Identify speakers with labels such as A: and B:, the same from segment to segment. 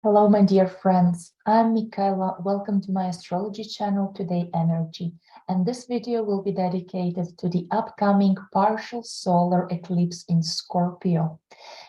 A: Hello, my dear friends. I'm Michaela. Welcome to my astrology channel, Todayenergy. And this video will be dedicated to the upcoming partial solar eclipse in Scorpio.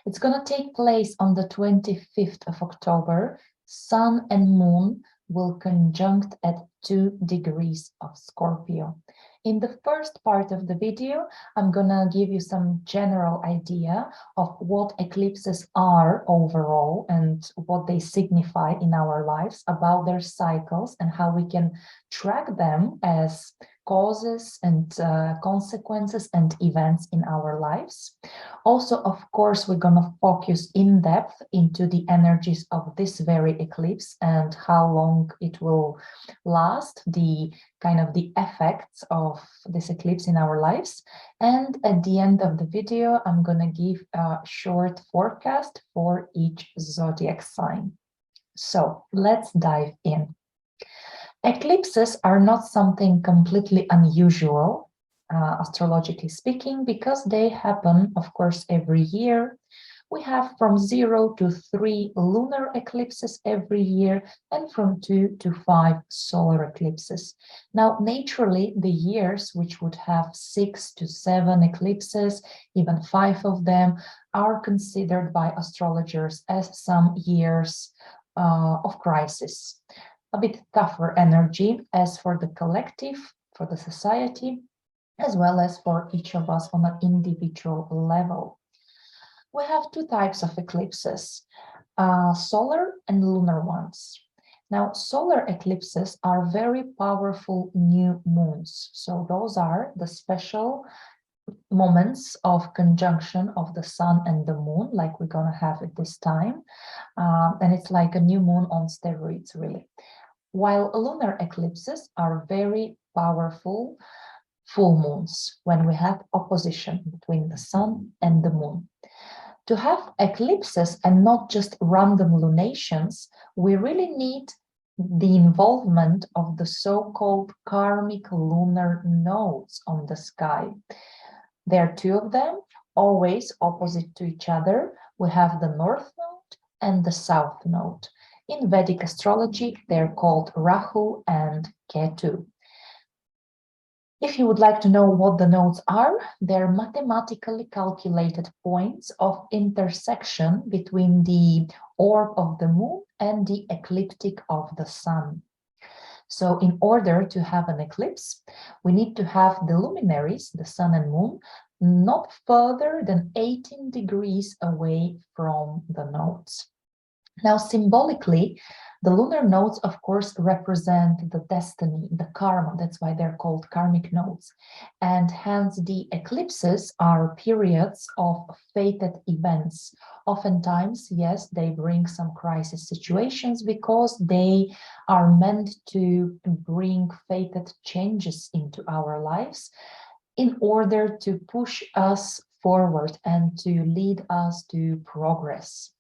A: It's going to take place on the 25th of October. Sun and Moon will conjunct at 2 degrees of Scorpio. In the first part of the video, I'm gonna give you some general idea of what eclipses are overall and what they signify in our lives, about their cycles and how we can track them as causes and consequences and events in our lives. Also, of course, we're going to focus in depth into the energies of this very eclipse and how long it will last, the effects of this eclipse in our lives. And at the end of the video, I'm going to give a short forecast for each zodiac sign. So let's dive in. Eclipses are not something completely unusual, astrologically speaking, because they happen, of course, every year. We have from 0 to 3 lunar eclipses every year and from 2 to 5 solar eclipses. Now, naturally, the years which would have 6 to 7 eclipses, even 5 of them, are considered by astrologers as some years of crisis. A bit tougher energy as for the collective, for the society, as well as for each of us on an individual level. We have two types of eclipses, solar and lunar ones. Now, solar eclipses are very powerful new moons. So those are the special moments of conjunction of the sun and the moon, like we're going to have at this time. And it's like a new moon on steroids, really. While lunar eclipses are very powerful full moons when we have opposition between the sun and the moon. To have eclipses and not just random lunations, we really need the involvement of the so-called karmic lunar nodes on the sky. There are two of them, always opposite to each other. We have the north node and the south node. In Vedic astrology, they're called Rahu and Ketu. If you would like to know what the nodes are, they're mathematically calculated points of intersection between the orb of the moon and the ecliptic of the sun. So in order to have an eclipse, we need to have the luminaries, the sun and moon, not further than 18 degrees away from the nodes. Now, symbolically, the lunar nodes, of course, represent the destiny, the karma. That's why they're called karmic nodes. And hence, the eclipses are periods of fated events. Oftentimes, yes, they bring some crisis situations because they are meant to bring fated changes into our lives in order to push us forward and to lead us to progress.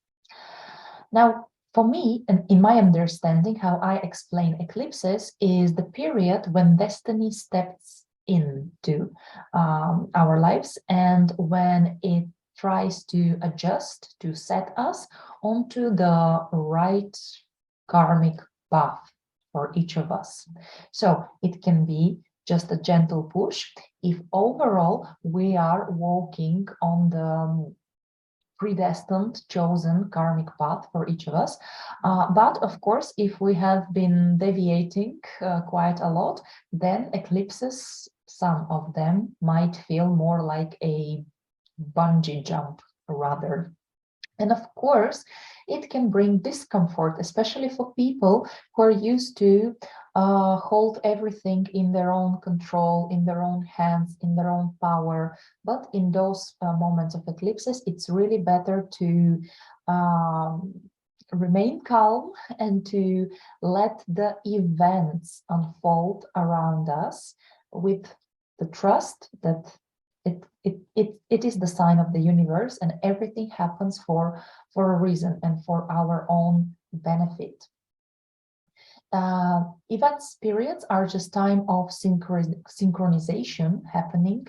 A: Now, for me, and in my understanding, how I explain eclipses is the period when destiny steps into our lives and when it tries to adjust, to set us onto the right karmic path for each of us. So it can be just a gentle push if overall we are walking on the predestined, chosen karmic path for each of us. But of course, if we have been deviating quite a lot, then eclipses, some of them might feel more like a bungee jump rather. And of course, it can bring discomfort, especially for people who are used to hold everything in their own control, in their own hands, in their own power. But in those moments of eclipses, it's really better to remain calm and to let the events unfold around us with the trust that it is the sign of the universe and everything happens for a reason and for our own benefit. Events periods are just time of synchronization happening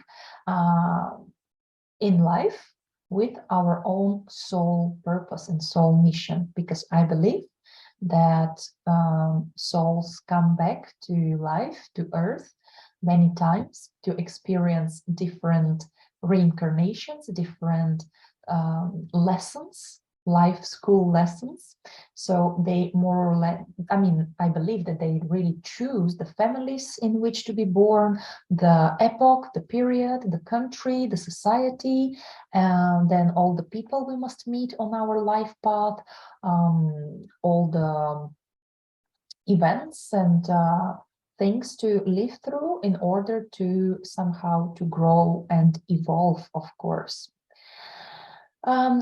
A: in life with our own soul purpose and soul mission, because I believe that souls come back to life, to Earth, many times to experience different reincarnations, different lessons, life school lessons. So they more or less, I mean, I believe that they really choose the families in which to be born, the epoch, the period, the country, the society, and then all the people we must meet on our life path, all the events and things to live through in order to somehow to grow and evolve, of course.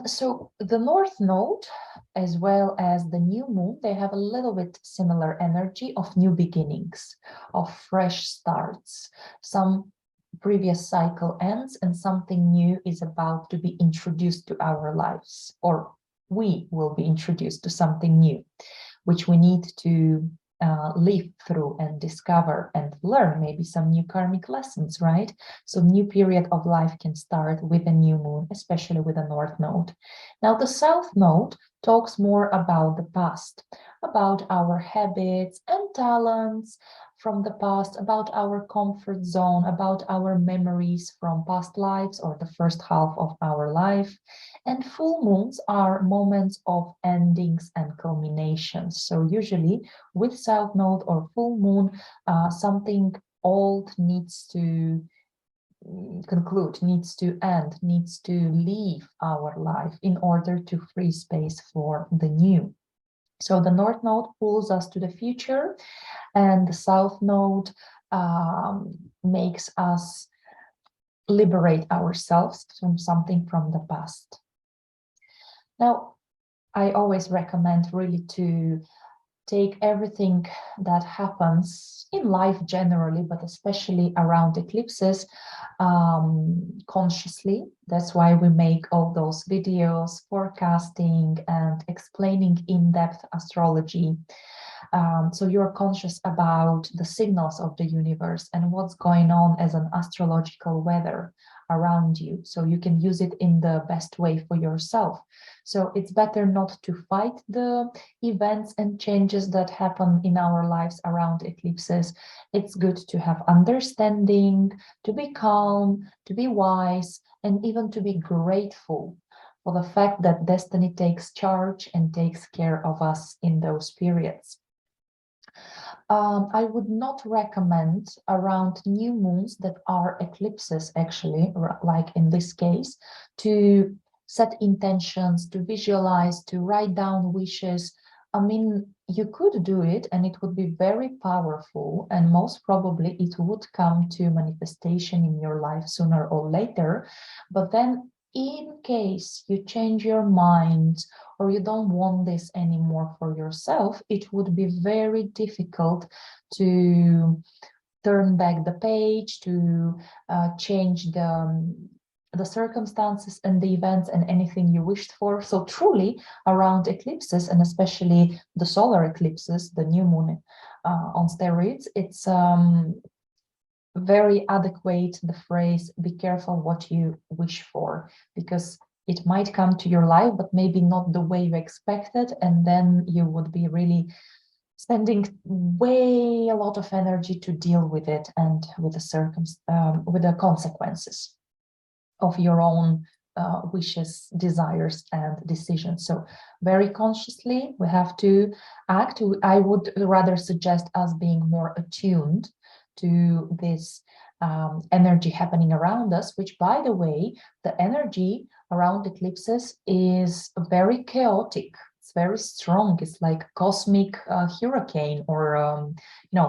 A: So the North Node, as well as the new moon, they have a little bit similar energy of new beginnings, of fresh starts. Some previous cycle ends and something new is about to be introduced to our lives, or we will be introduced to something new, which we need to live through and discover and learn maybe some new karmic lessons, right? So new period of life can start with a new moon, especially with a North Node. Now the South Node talks more about the past, about our habits and talents from the past, about our comfort zone, about our memories from past lives or the first half of our life. And full moons are moments of endings and culminations. So usually with South Node or full moon, something old needs to conclude, needs to end, needs to leave our life in order to free space for the new. So the North Node pulls us to the future, and the South Node makes us liberate ourselves from something from the past. Now, I always recommend really to take everything that happens in life generally, but especially around eclipses, consciously. That's why we make all those videos, forecasting and explaining in-depth astrology. So you're conscious about the signals of the universe and what's going on as an astrological weather around you, so you can use it in the best way for yourself. So it's better not to fight the events and changes that happen in our lives around eclipses. It's good to have understanding, to be calm, to be wise, and even to be grateful for the fact that destiny takes charge and takes care of us in those periods. I would not recommend around new moons that are eclipses, actually, like in this case, to set intentions, to visualize, to write down wishes. I mean, you could do it and it would be very powerful, and most probably it would come to manifestation in your life sooner or later. But then in case you change your mind or you don't want this anymore for yourself, it would be very difficult to turn back the page, to change the circumstances and the events and anything you wished for. So truly around eclipses, and especially the solar eclipses, the new moon on steroids, it's very adequate, the phrase, be careful what you wish for, because it might come to your life, but maybe not the way you expected, and then you would be really spending way a lot of energy to deal with it and with the consequences of your own wishes, desires, and decisions. So very consciously we have to act. I would rather suggest us being more attuned to this energy happening around us, which, by the way, the energy around eclipses is very chaotic. It's very strong. It's like cosmic hurricane or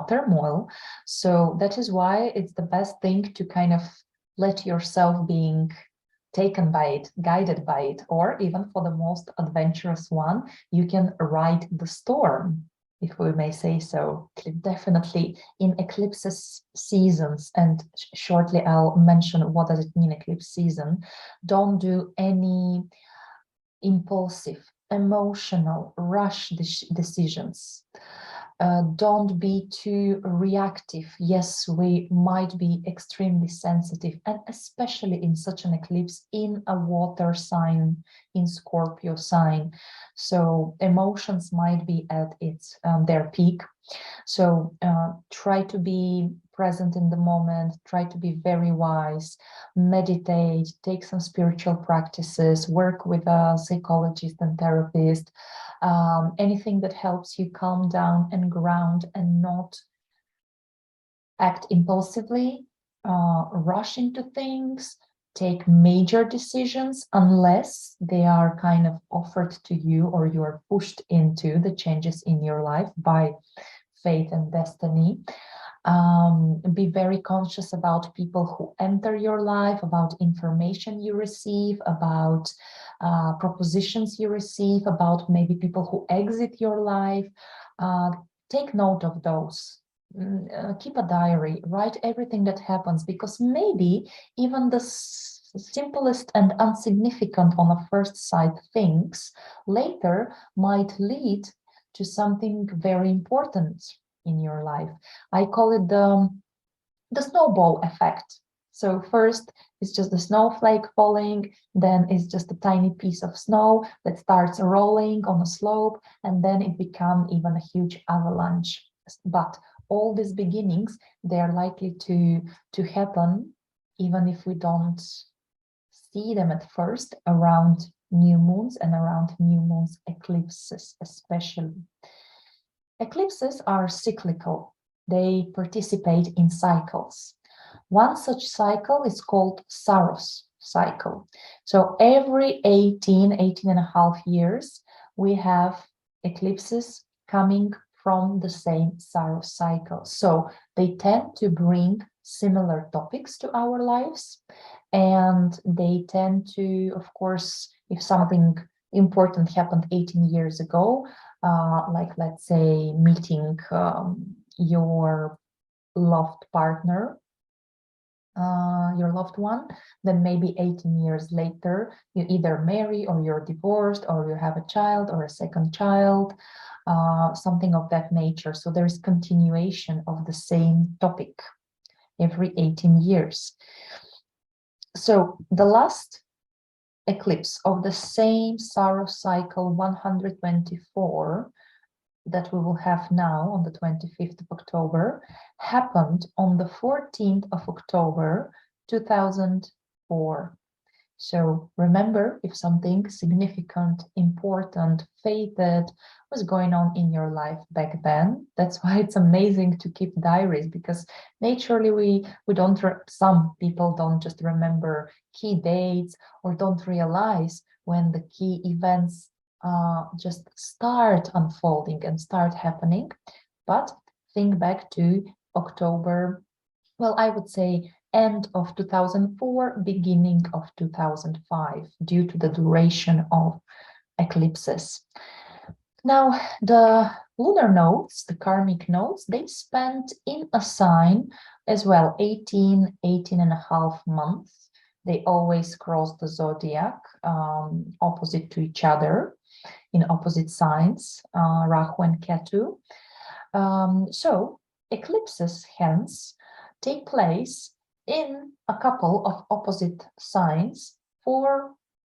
A: turmoil. So that is why it's the best thing to kind of let yourself being taken by it, guided by it, or even for the most adventurous one, you can ride the storm, if we may say so. Definitely in eclipses seasons, and shortly I'll mention what does it mean eclipse season, don't do any impulsive, emotional, rush decisions. Don't be too reactive. Yes, we might be extremely sensitive, and especially in such an eclipse in a water sign, in Scorpio sign. So emotions might be at their peak. So try to be present in the moment, try to be very wise, meditate, take some spiritual practices, work with a psychologist and therapist, anything that helps you calm down and ground and not act impulsively, rush into things, take major decisions unless they are kind of offered to you or you are pushed into the changes in your life by fate and destiny. Be very conscious about people who enter your life, about information you receive, about propositions you receive, about maybe people who exit your life. Take note of those. Keep a diary, write everything that happens, because maybe even the simplest and insignificant on a first sight things later might lead to something very important in your life. I call it the snowball effect. So first it's just the snowflake falling, then it's just a tiny piece of snow that starts rolling on a slope, and then it becomes even a huge avalanche. But all these beginnings, they are likely to happen even if we don't see them at first around new moons and around new moons eclipses especially. Eclipses are cyclical. They participate in cycles. One such cycle is called Saros cycle. So every 18 and a half years, we have eclipses coming from the same Saros cycle. So they tend to bring similar topics to our lives, and they tend to, of course, if something important happened 18 years ago, like let's say meeting your loved partner, your loved one, then maybe 18 years later you either marry or you're divorced or you have a child or a second child, something of that nature. So there's continuation of the same topic every 18 years. So the last eclipse of the same Saros cycle 124 that we will have now on the 25th of October happened on the 14th of October 2004. So remember, if something significant, important, fated was going on in your life back then, that's why it's amazing to keep diaries, because naturally we don't, some people don't just remember key dates or don't realize when the key events just start unfolding and start happening. But think back to October, well, I would say end of 2004, beginning of 2005, due to the duration of eclipses. Now, the lunar nodes, the karmic nodes, they spent in a sign as well 18 and a half months. They always cross the zodiac opposite to each other in opposite signs, Rahu and Ketu. So eclipses, hence, take place in a couple of opposite signs for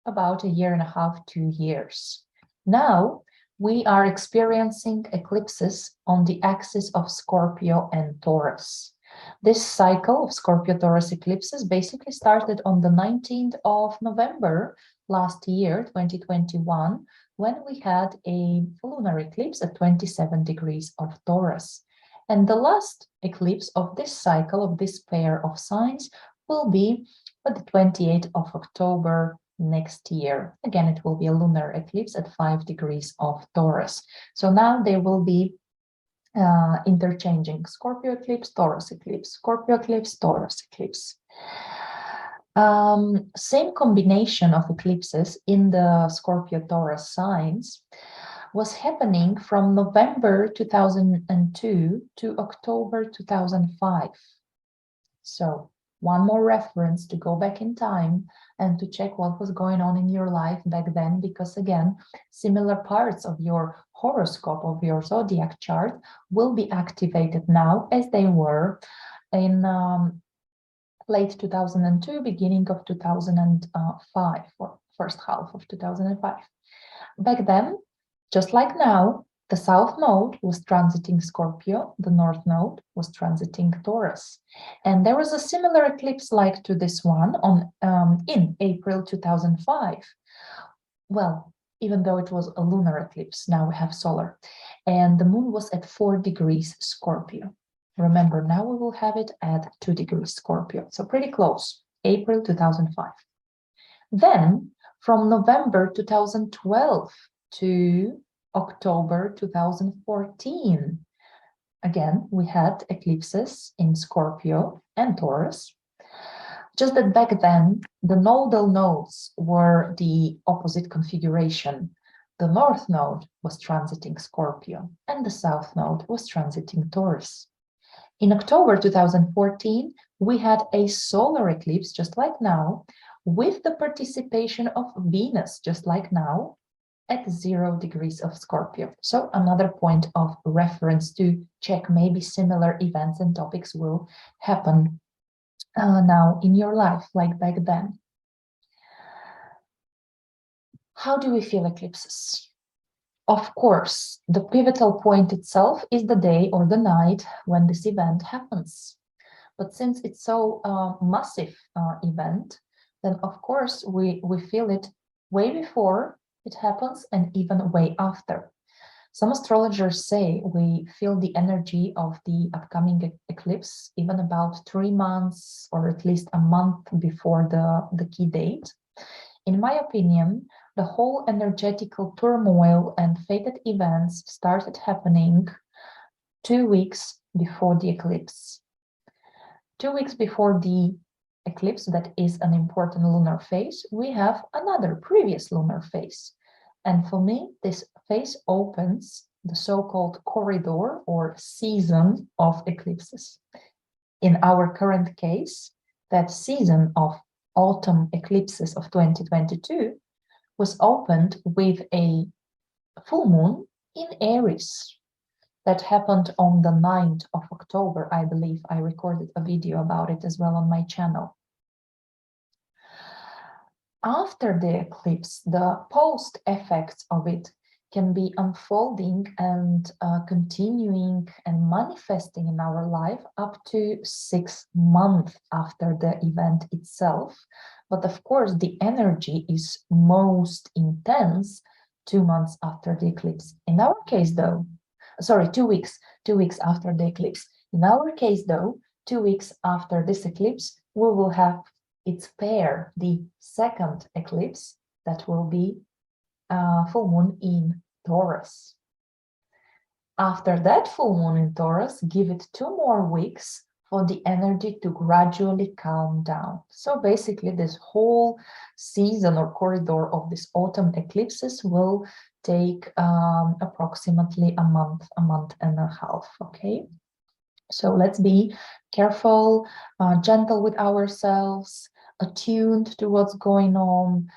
A: about a year and a half, 2 years. Now we are experiencing eclipses on the axis of Scorpio and Taurus. This cycle of Scorpio-Taurus eclipses basically started on the 19th of November last year, 2021, when we had a lunar eclipse at 27 degrees of Taurus. And the last eclipse of this cycle, of this pair of signs, will be at the 28th of October next year. Again, it will be a lunar eclipse at 5 degrees of Taurus. So now they will be interchanging Scorpio eclipse, Taurus eclipse, Scorpio eclipse, Taurus eclipse. Same combination of eclipses in the Scorpio-Taurus signs was happening from November 2002 to October 2005. So one more reference to go back in time and to check what was going on in your life back then, because again, similar parts of your horoscope, of your zodiac chart, will be activated now as they were in late 2002, beginning of 2005, or first half of 2005. Back then, just like now, the South Node was transiting Scorpio, the North Node was transiting Taurus. And there was a similar eclipse like to this one on in April 2005. Well, even though it was a lunar eclipse, now we have solar. And the moon was at 4 degrees Scorpio. Remember, now we will have it at 2 degrees Scorpio. So pretty close, April 2005. Then, from November 2012 to October 2014, again, we had eclipses in Scorpio and Taurus. Just that back then, the nodal nodes were the opposite configuration. The North Node was transiting Scorpio, and the South Node was transiting Taurus. In October 2014, we had a solar eclipse, just like now, with the participation of Venus, just like now, at 0 degrees of Scorpio. So another point of reference to check, maybe similar events and topics will happen now in your life, like back then. How do we feel eclipses? Of course, the pivotal point itself is the day or the night when this event happens. But since it's so massive event, then of course we feel it way before it happens and even way after. Some astrologers say we feel the energy of the upcoming eclipse even about 3 months or at least a month before the key date. In my opinion, the whole energetical turmoil and fated events started happening 2 weeks before the eclipse. 2 weeks before the eclipse, that is an important lunar phase, we have another previous lunar phase. And for me, this phase opens the so-called corridor or season of eclipses. In our current case, that season of autumn eclipses of 2022 was opened with a full moon in Aries. That happened on the 9th of October, I believe. I recorded a video about it as well on my channel. After the eclipse, the post effects of it can be unfolding and continuing and manifesting in our life up to 6 months after the event itself. But of course, the energy is most intense 2 months after the eclipse. In our case, though, sorry, 2 weeks, 2 weeks after the eclipse. In our case, though, 2 weeks after this eclipse, we will have its pair, the second eclipse, that will be full moon in Taurus. After that full moon in Taurus, give it 2 more weeks for the energy to gradually calm down. So basically, this whole season or corridor of this autumn eclipses will take approximately a month and a half, okay? So let's be careful, gentle with ourselves, attuned to what's going on,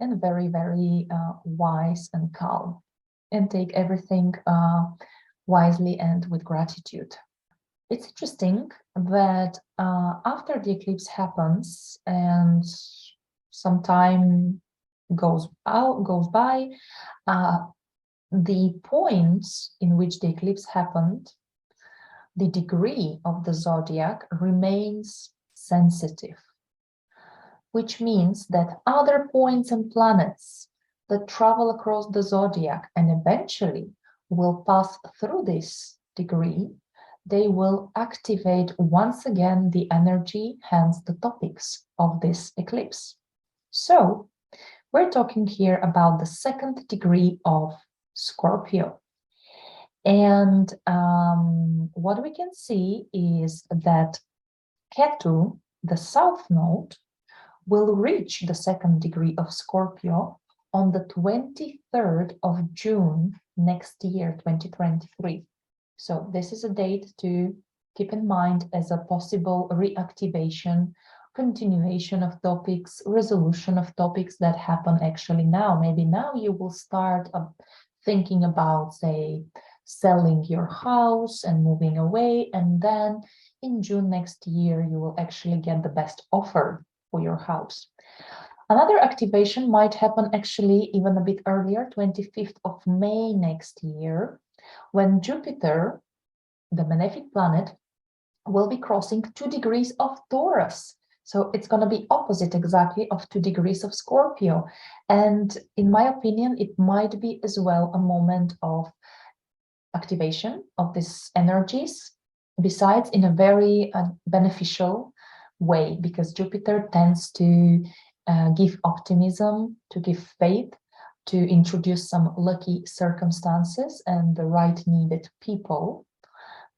A: and very, very wise and calm, and take everything wisely and with gratitude. It's interesting that after the eclipse happens and some time goes by, the points in which the eclipse happened, the degree of the zodiac remains sensitive, which means that other points and planets that travel across the zodiac and eventually will pass through this degree, they will activate once again the energy, hence the topics of this eclipse. So we're talking here about the 2nd degree of Scorpio. And what we can see is that Ketu, the South Node, will reach the 2nd degree of Scorpio on the 23rd of June next year, 2023. So this is a date to keep in mind as a possible reactivation, continuation of topics, resolution of topics that happen actually now. Maybe now you will start thinking about, say, selling your house and moving away, and then in June next year you will actually get the best offer for your house. Another activation might happen actually even a bit earlier, 25th of May next year, when Jupiter, the malefic planet, will be crossing 2 degrees of Taurus. So it's going to be opposite exactly of 2 degrees of Scorpio. And in my opinion, it might be as well a moment of activation of these energies, besides in a very beneficial way, because Jupiter tends to give optimism, to give faith, to introduce some lucky circumstances and the right needed people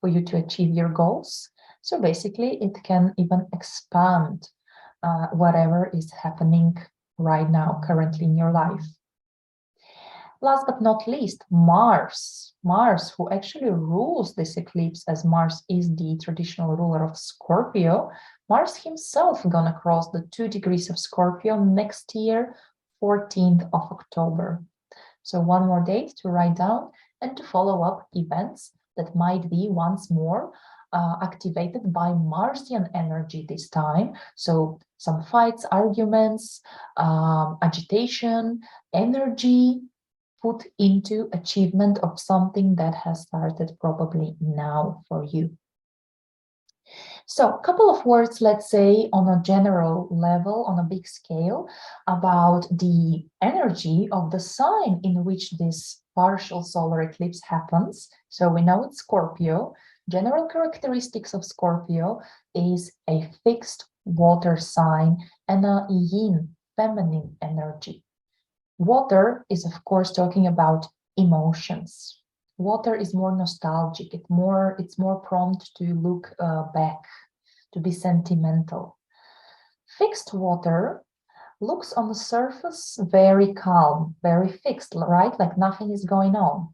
A: for you to achieve your goals. So basically, it can even expand whatever is happening right now, currently in your life. Last but not least, Mars. Mars, who actually rules this eclipse, as Mars is the traditional ruler of Scorpio. Mars himself gonna cross the 2 degrees of Scorpio next year, 14th of October. So one more date to write down and to follow up events that might be once more activated by Martian energy this time. So some fights, arguments, agitation, energy put into achievement of something that has started probably now for you. So a couple of words, let's say, on a general level, on a big scale, about the energy of the sign in which this partial solar eclipse happens. So we know it's Scorpio. General characteristics of Scorpio is a fixed water sign and a yin, feminine energy. Water is, of course, talking about emotions. Water is more nostalgic. It's more prompt to look back, to be sentimental. Fixed water looks on the surface very calm, very fixed, right? Like nothing is going on.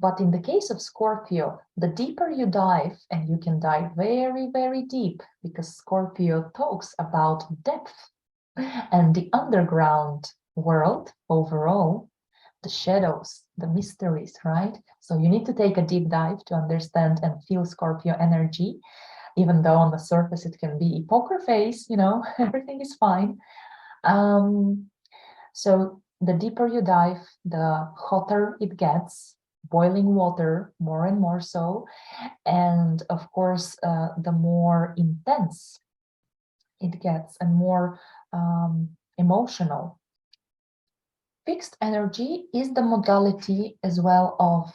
A: But in the case of Scorpio, the deeper you dive, and you can dive very, very deep, because Scorpio talks about depth and the underground world overall, the shadows, the mysteries, right? So you need to take a deep dive to understand and feel Scorpio energy, even though on the surface it can be poker face, you know, everything is fine. So the deeper you dive, the hotter it gets, boiling water, more and more so. And of course, the more intense it gets and more emotional. Fixed energy is the modality as well of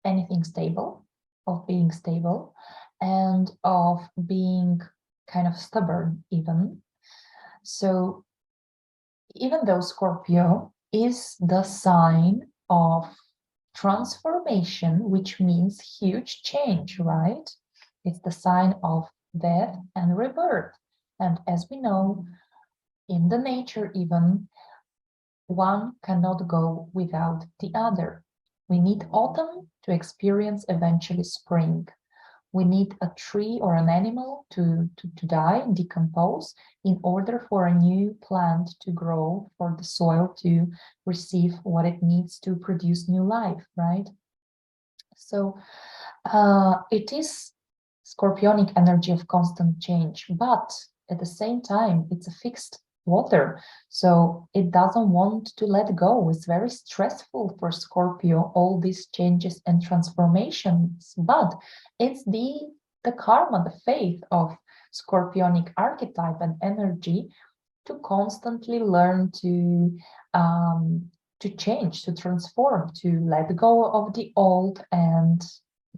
A: anything stable, of being stable, and of being kind of stubborn even. So even though Scorpio is the sign of transformation, which means huge change, right? It's the sign of death and rebirth. And as we know, in the nature even, one cannot go without the other. We need autumn to experience eventually spring. We need a tree or an animal to die, decompose, in order for a new plant to grow, for the soil to receive what it needs to produce new life, right? So it is Scorpionic energy of constant change, but at the same time, it's a fixed water, so it doesn't want to let go. It's very stressful for Scorpio, all these changes and transformations, but it's the karma, the faith of Scorpionic archetype and energy to constantly learn to change, to transform, to let go of the old and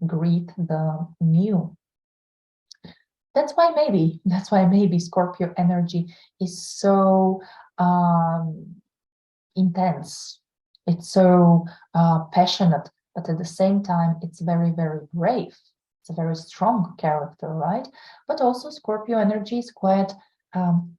A: greet the new. That's why maybe Scorpio energy is so intense. It's so passionate, but at the same time, it's very, very brave. It's a very strong character, right? But also Scorpio energy is quite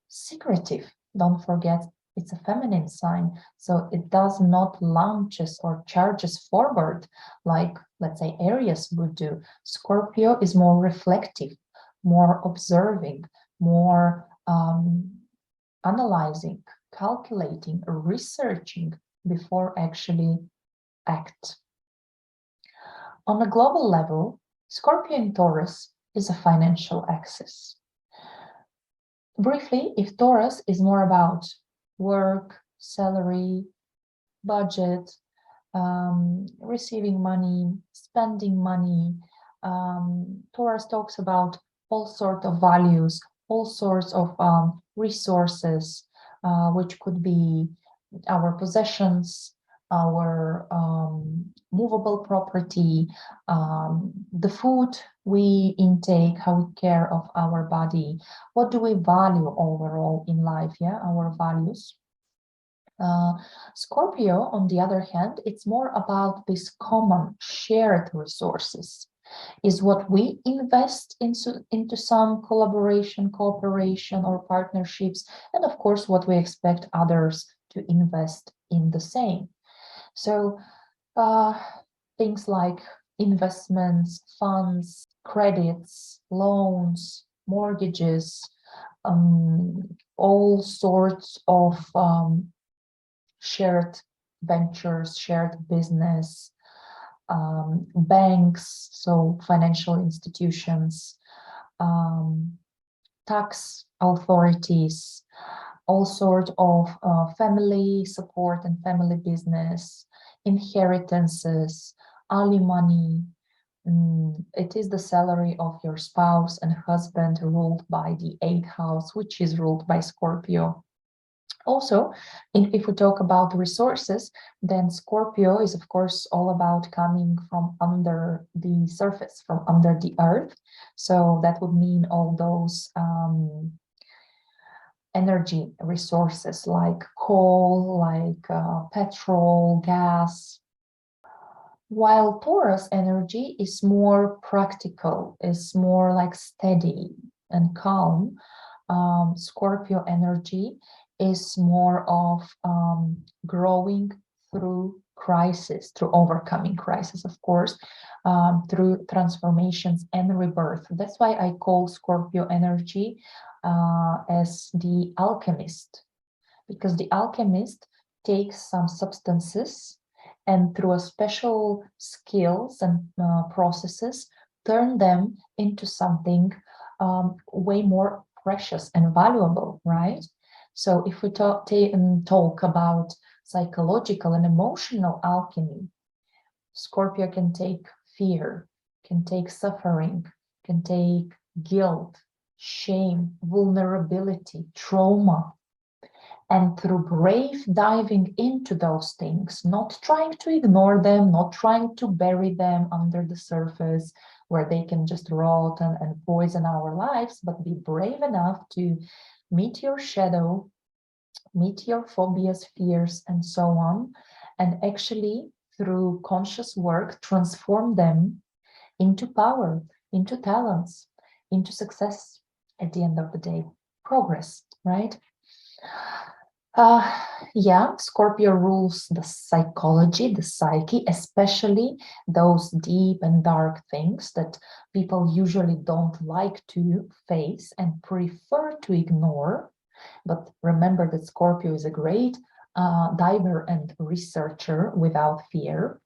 A: secretive. Don't forget, It's a feminine sign, so it does not launches or charges forward like, let's say, Aries would do. Scorpio is more reflective, more observing, more analyzing, calculating, researching before actually act. On a global level, Scorpio in Taurus is a financial axis. Briefly, if Taurus is more about work, salary, budget, receiving money, spending money, Taurus talks about all sorts of values, all sorts of resources, which could be our possessions, our movable property, the food we intake, how we care of our body, what do we value overall in life, yeah, our values. Scorpio, on the other hand, it's more about these common shared resources, is what we invest into some collaboration, cooperation, or partnerships, and of course, what we expect others to invest in the same. So things like investments, funds, credits, loans, mortgages, all sorts of shared ventures, shared business, banks, so financial institutions, tax authorities, all sorts of family support and family business, inheritances, alimony. It is the salary of your spouse and husband ruled by the 8th house, which is ruled by Scorpio. Also, if we talk about resources, then Scorpio is, of course, all about coming from under the surface, from under the earth. So that would mean all those energy resources like coal, like petrol, gas. While Taurus energy is more practical, is more like steady and calm, Scorpio energy is more of growing through crisis, through overcoming crisis, of course, through transformations and rebirth. That's why I call Scorpio energy as the alchemist, because the alchemist takes some substances and through a special skills and processes, turn them into something way more precious and valuable, right? So if we talk about psychological and emotional alchemy, Scorpio can take fear, can take suffering, can take guilt, shame, vulnerability, trauma, and through brave diving into those things, not trying to ignore them, not trying to bury them under the surface where they can just rot and poison our lives, but be brave enough to meet your shadow, meet your phobias, fears, and so on, and actually through conscious work transform them into power, into talents, into success at the end of the day, progress, right? Yeah, Scorpio rules the psychology, the psyche, especially those deep and dark things that people usually don't like to face and prefer to ignore. But remember that Scorpio is a great diver and researcher without fear.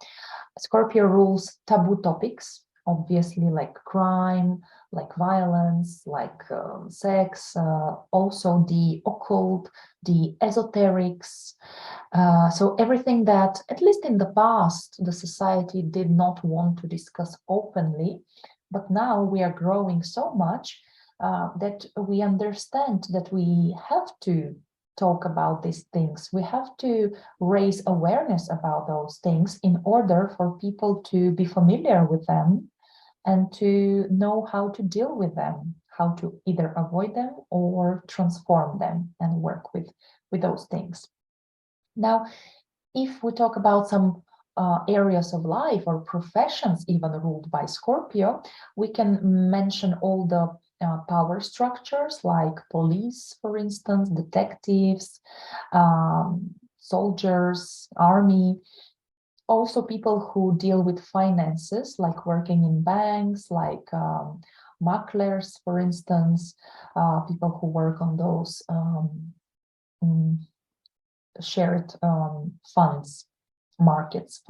A: Scorpio rules taboo topics, obviously, like crime, like violence, like sex, also the occult, the esoterics. So everything that, at least in the past, the society did not want to discuss openly, but now we are growing so much that we understand that we have to talk about these things. We have to raise awareness about those things in order for people to be familiar with them and to know how to deal with them, how to either avoid them or transform them and work with those things. Now, if we talk about some areas of life or professions even ruled by Scorpio, we can mention all the power structures like police, for instance, detectives, soldiers, army. Also people who deal with finances, like working in banks, like macklers, for instance, people who work on those shared funds markets.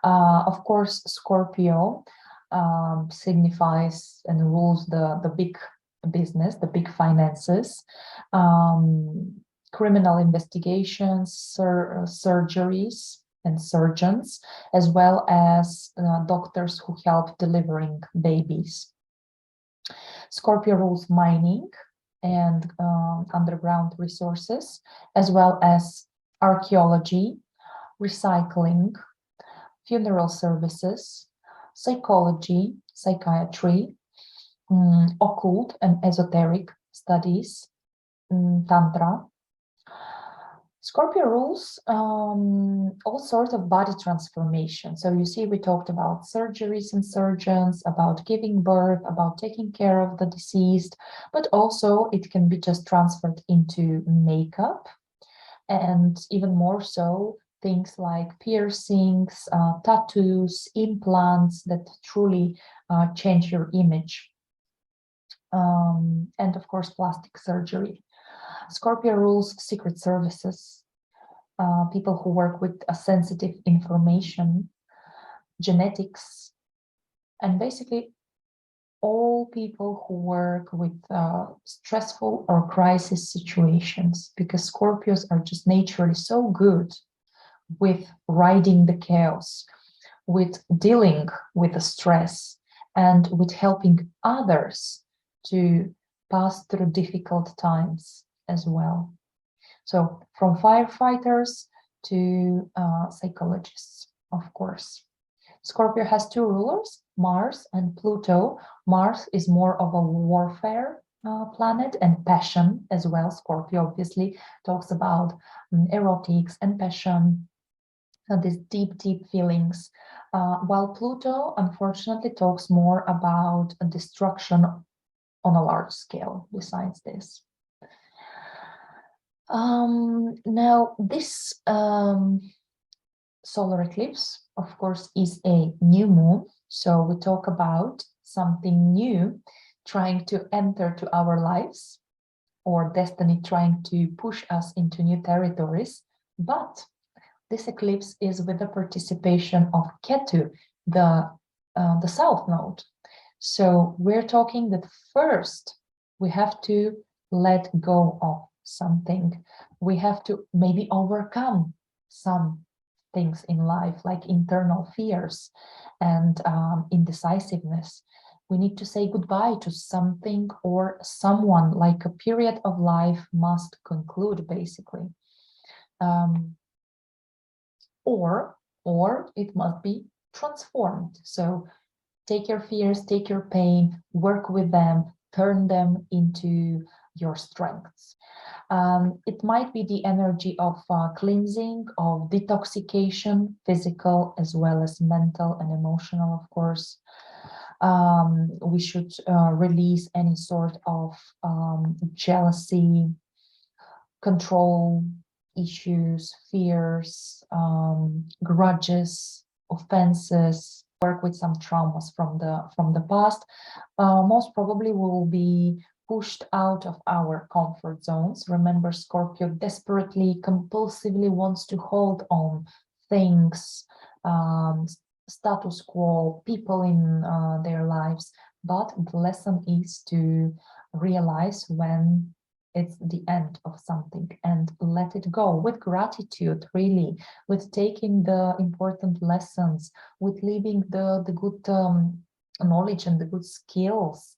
A: Of course, Scorpio signifies and rules the big business, the big finances, criminal investigations, surgeries and surgeons, as well as doctors who help delivering babies. Scorpio rules mining and underground resources, as well as archaeology, recycling, funeral services, psychology, psychiatry, occult and esoteric studies, tantra. Scorpio rules all sorts of body transformation. So you see, we talked about surgeries and surgeons, about giving birth, about taking care of the deceased, but also it can be just transferred into makeup, and even more so things like piercings, tattoos, implants that truly change your image, and of course plastic surgery. Scorpio rules secret services, people who work with sensitive information, genetics, and basically all people who work with stressful or crisis situations, because Scorpios are just naturally so good with riding the chaos, with dealing with the stress, and with helping others to pass through difficult times as well. So from firefighters to psychologists, of course. Scorpio has two rulers, Mars and Pluto. Mars is more of a warfare planet and passion as well. Scorpio obviously talks about erotics and passion, these deep, deep feelings, while Pluto unfortunately talks more about destruction on a large scale besides this. Now, this solar eclipse, of course, is a new moon. So we talk about something new trying to enter to our lives, or destiny trying to push us into new territories. But this eclipse is with the participation of Ketu, the south node. So we're talking that first we have to let go of something. We have to maybe overcome some things in life, like internal fears and indecisiveness. We need to say goodbye to something or someone, like a period of life must conclude, basically. Or it must be transformed. So take your fears, take your pain, work with them, turn them into your strengths. It might be the energy of cleansing, of detoxification, physical as well as mental and emotional, of course. We should release any sort of jealousy, control issues, fears, grudges, offenses, work with some traumas from the past. Most probably will be pushed out of our comfort zones. Remember, Scorpio desperately, compulsively wants to hold on things, status quo, people in their lives. But the lesson is to realize when it's the end of something and let it go with gratitude, really, with taking the important lessons, with leaving the good knowledge and the good skills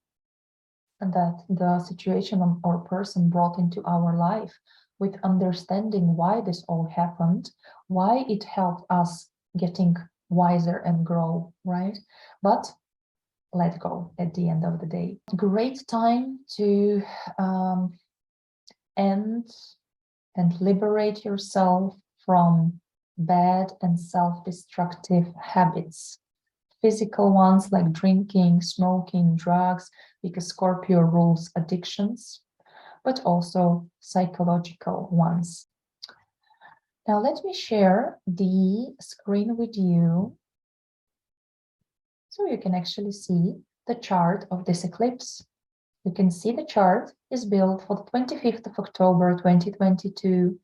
A: that the situation or person brought into our life, with understanding why this all happened, why it helped us getting wiser and grow, right? But let go at the end of the day. Great time to end and liberate yourself from bad and self-destructive habits, physical ones like drinking, smoking, drugs, because Scorpio rules addictions, but also psychological ones. Now let me share the screen with you so you can actually see the chart of this eclipse. You can see the chart is built for the 25th of October 2022.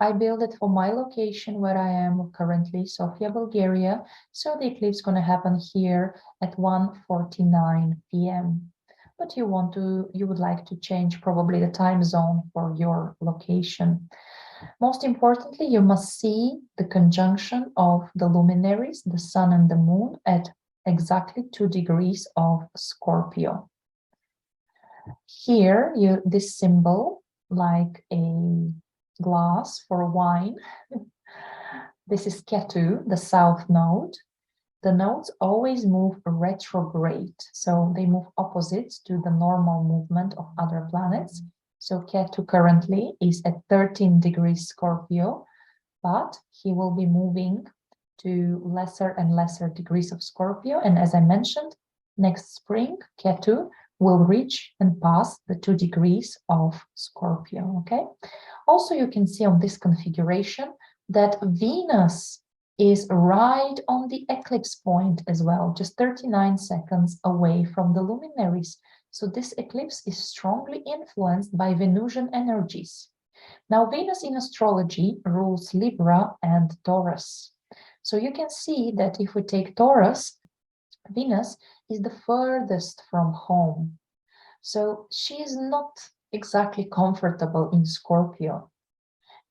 A: I built it for my location where I am currently, Sofia, Bulgaria. So the eclipse is going to happen here at 1:49 p.m. But you would like to change probably the time zone for your location. Most importantly, you must see the conjunction of the luminaries, the sun and the moon, at exactly 2 degrees of Scorpio. Here, this symbol, like a glass for wine, this is Ketu, the south node. The nodes always move retrograde, so they move opposite to the normal movement of other planets. So Ketu currently is at 13 degrees Scorpio, but he will be moving to lesser and lesser degrees of Scorpio. And as I mentioned, next spring, Ketu will reach and pass the 2 degrees of Scorpio, okay? Also, you can see on this configuration that Venus is right on the eclipse point as well, just 39 seconds away from the luminaries. So this eclipse is strongly influenced by Venusian energies. Now, Venus in astrology rules Libra and Taurus. So you can see that if we take Taurus, Venus is the furthest from home. So she is not exactly comfortable in Scorpio.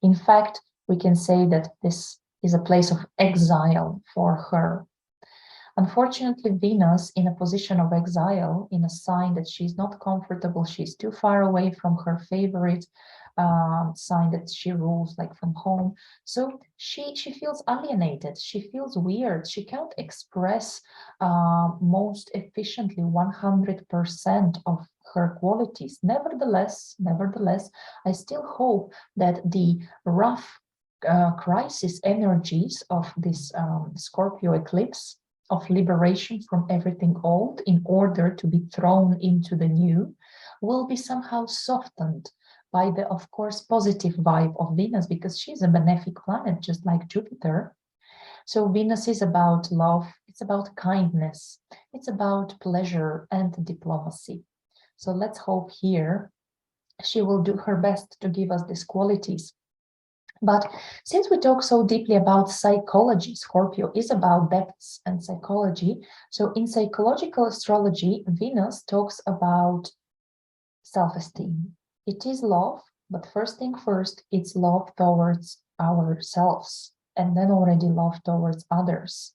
A: In fact, we can say that this is a place of exile for her. Unfortunately, Venus in a position of exile, in a sign that she's not comfortable, she's too far away from her favorite sign that she rules, like from home. So she feels alienated, she feels weird, she can't express most efficiently 100% of her qualities. Nevertheless, I still hope that the rough crisis energies of this Scorpio eclipse, of liberation from everything old in order to be thrown into the new, will be somehow softened by the, of course, positive vibe of Venus, because she's a benefic planet, just like Jupiter. So Venus is about love, it's about kindness, it's about pleasure and diplomacy. So let's hope here she will do her best to give us these qualities. But since we talk so deeply about psychology, Scorpio is about depths and psychology. So in psychological astrology, Venus talks about self-esteem. It is love, but first thing first, it's love towards ourselves, and then already love towards others.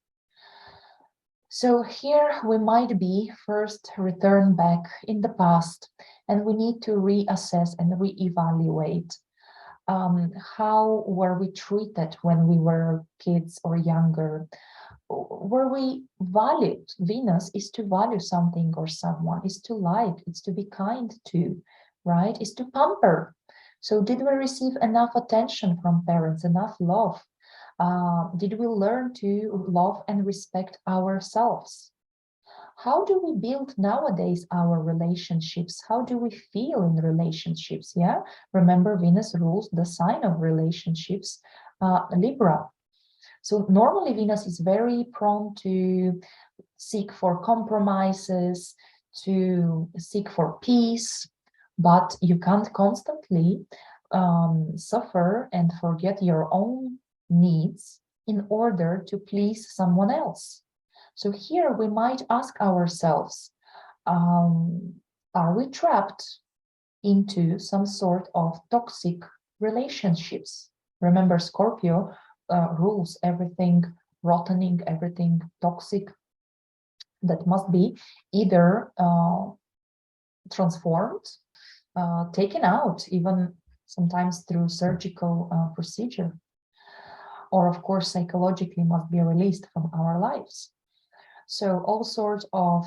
A: So here we might be first return back in the past, and we need to reassess and reevaluate. How were we treated when we were kids or younger? Were we valued? Venus is to value something or someone, is to like, it's to be kind to, right? Is to pamper. So did we receive enough attention from parents, enough love? Did we learn to love and respect ourselves? How do we build nowadays our relationships? How do we feel in relationships? Yeah, remember Venus rules the sign of relationships, Libra. So normally Venus is very prone to seek for compromises, to seek for peace, but you can't constantly suffer and forget your own needs in order to please someone else. So here we might ask ourselves, are we trapped into some sort of toxic relationships? Remember, Scorpio rules everything rottening, everything toxic that must be either transformed, taken out, even sometimes through surgical procedure, or of course psychologically must be released from our lives. So all sorts of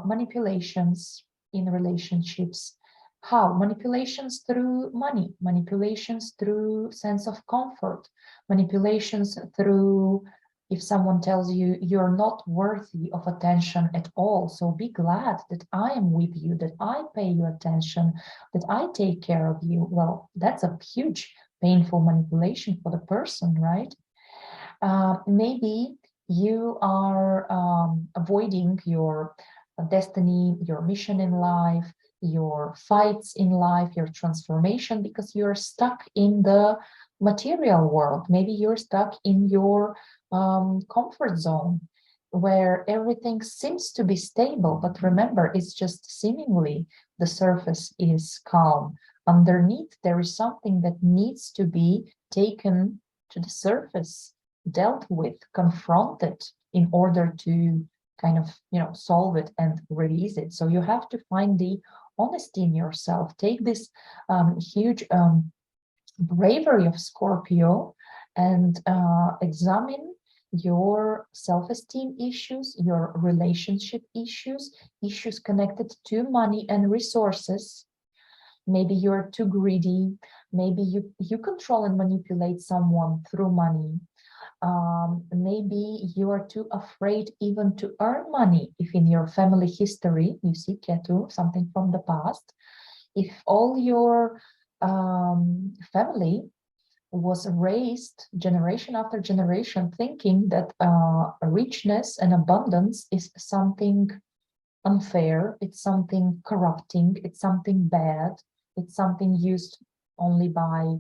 A: manipulations in relationships. How? Manipulations through money, manipulations through sense of comfort, manipulations through If someone tells you you're not worthy of attention at all, so be glad that I am with you, that I pay you attention, that I take care of you. Well, that's a huge painful manipulation for the person, right? Maybe you are avoiding your destiny, your mission in life, your fights in life, your transformation, because you're stuck in the material world. Maybe you're stuck in your comfort zone where everything seems to be stable, but remember, it's just seemingly the surface is calm. Underneath, there is something that needs to be taken to the surface, dealt with, confronted in order to kind of, solve it and release it. So you have to find the honesty in yourself. Take this huge bravery of Scorpio and examine your self-esteem issues, your relationship issues, issues connected to money and resources. Maybe you're too greedy. Maybe you control and manipulate someone through money. Maybe you are too afraid even to earn money. If in your family history you see Ketu, something from the past, if all your family was raised generation after generation thinking that richness and abundance is something unfair, it's something corrupting, it's something bad, it's something used only by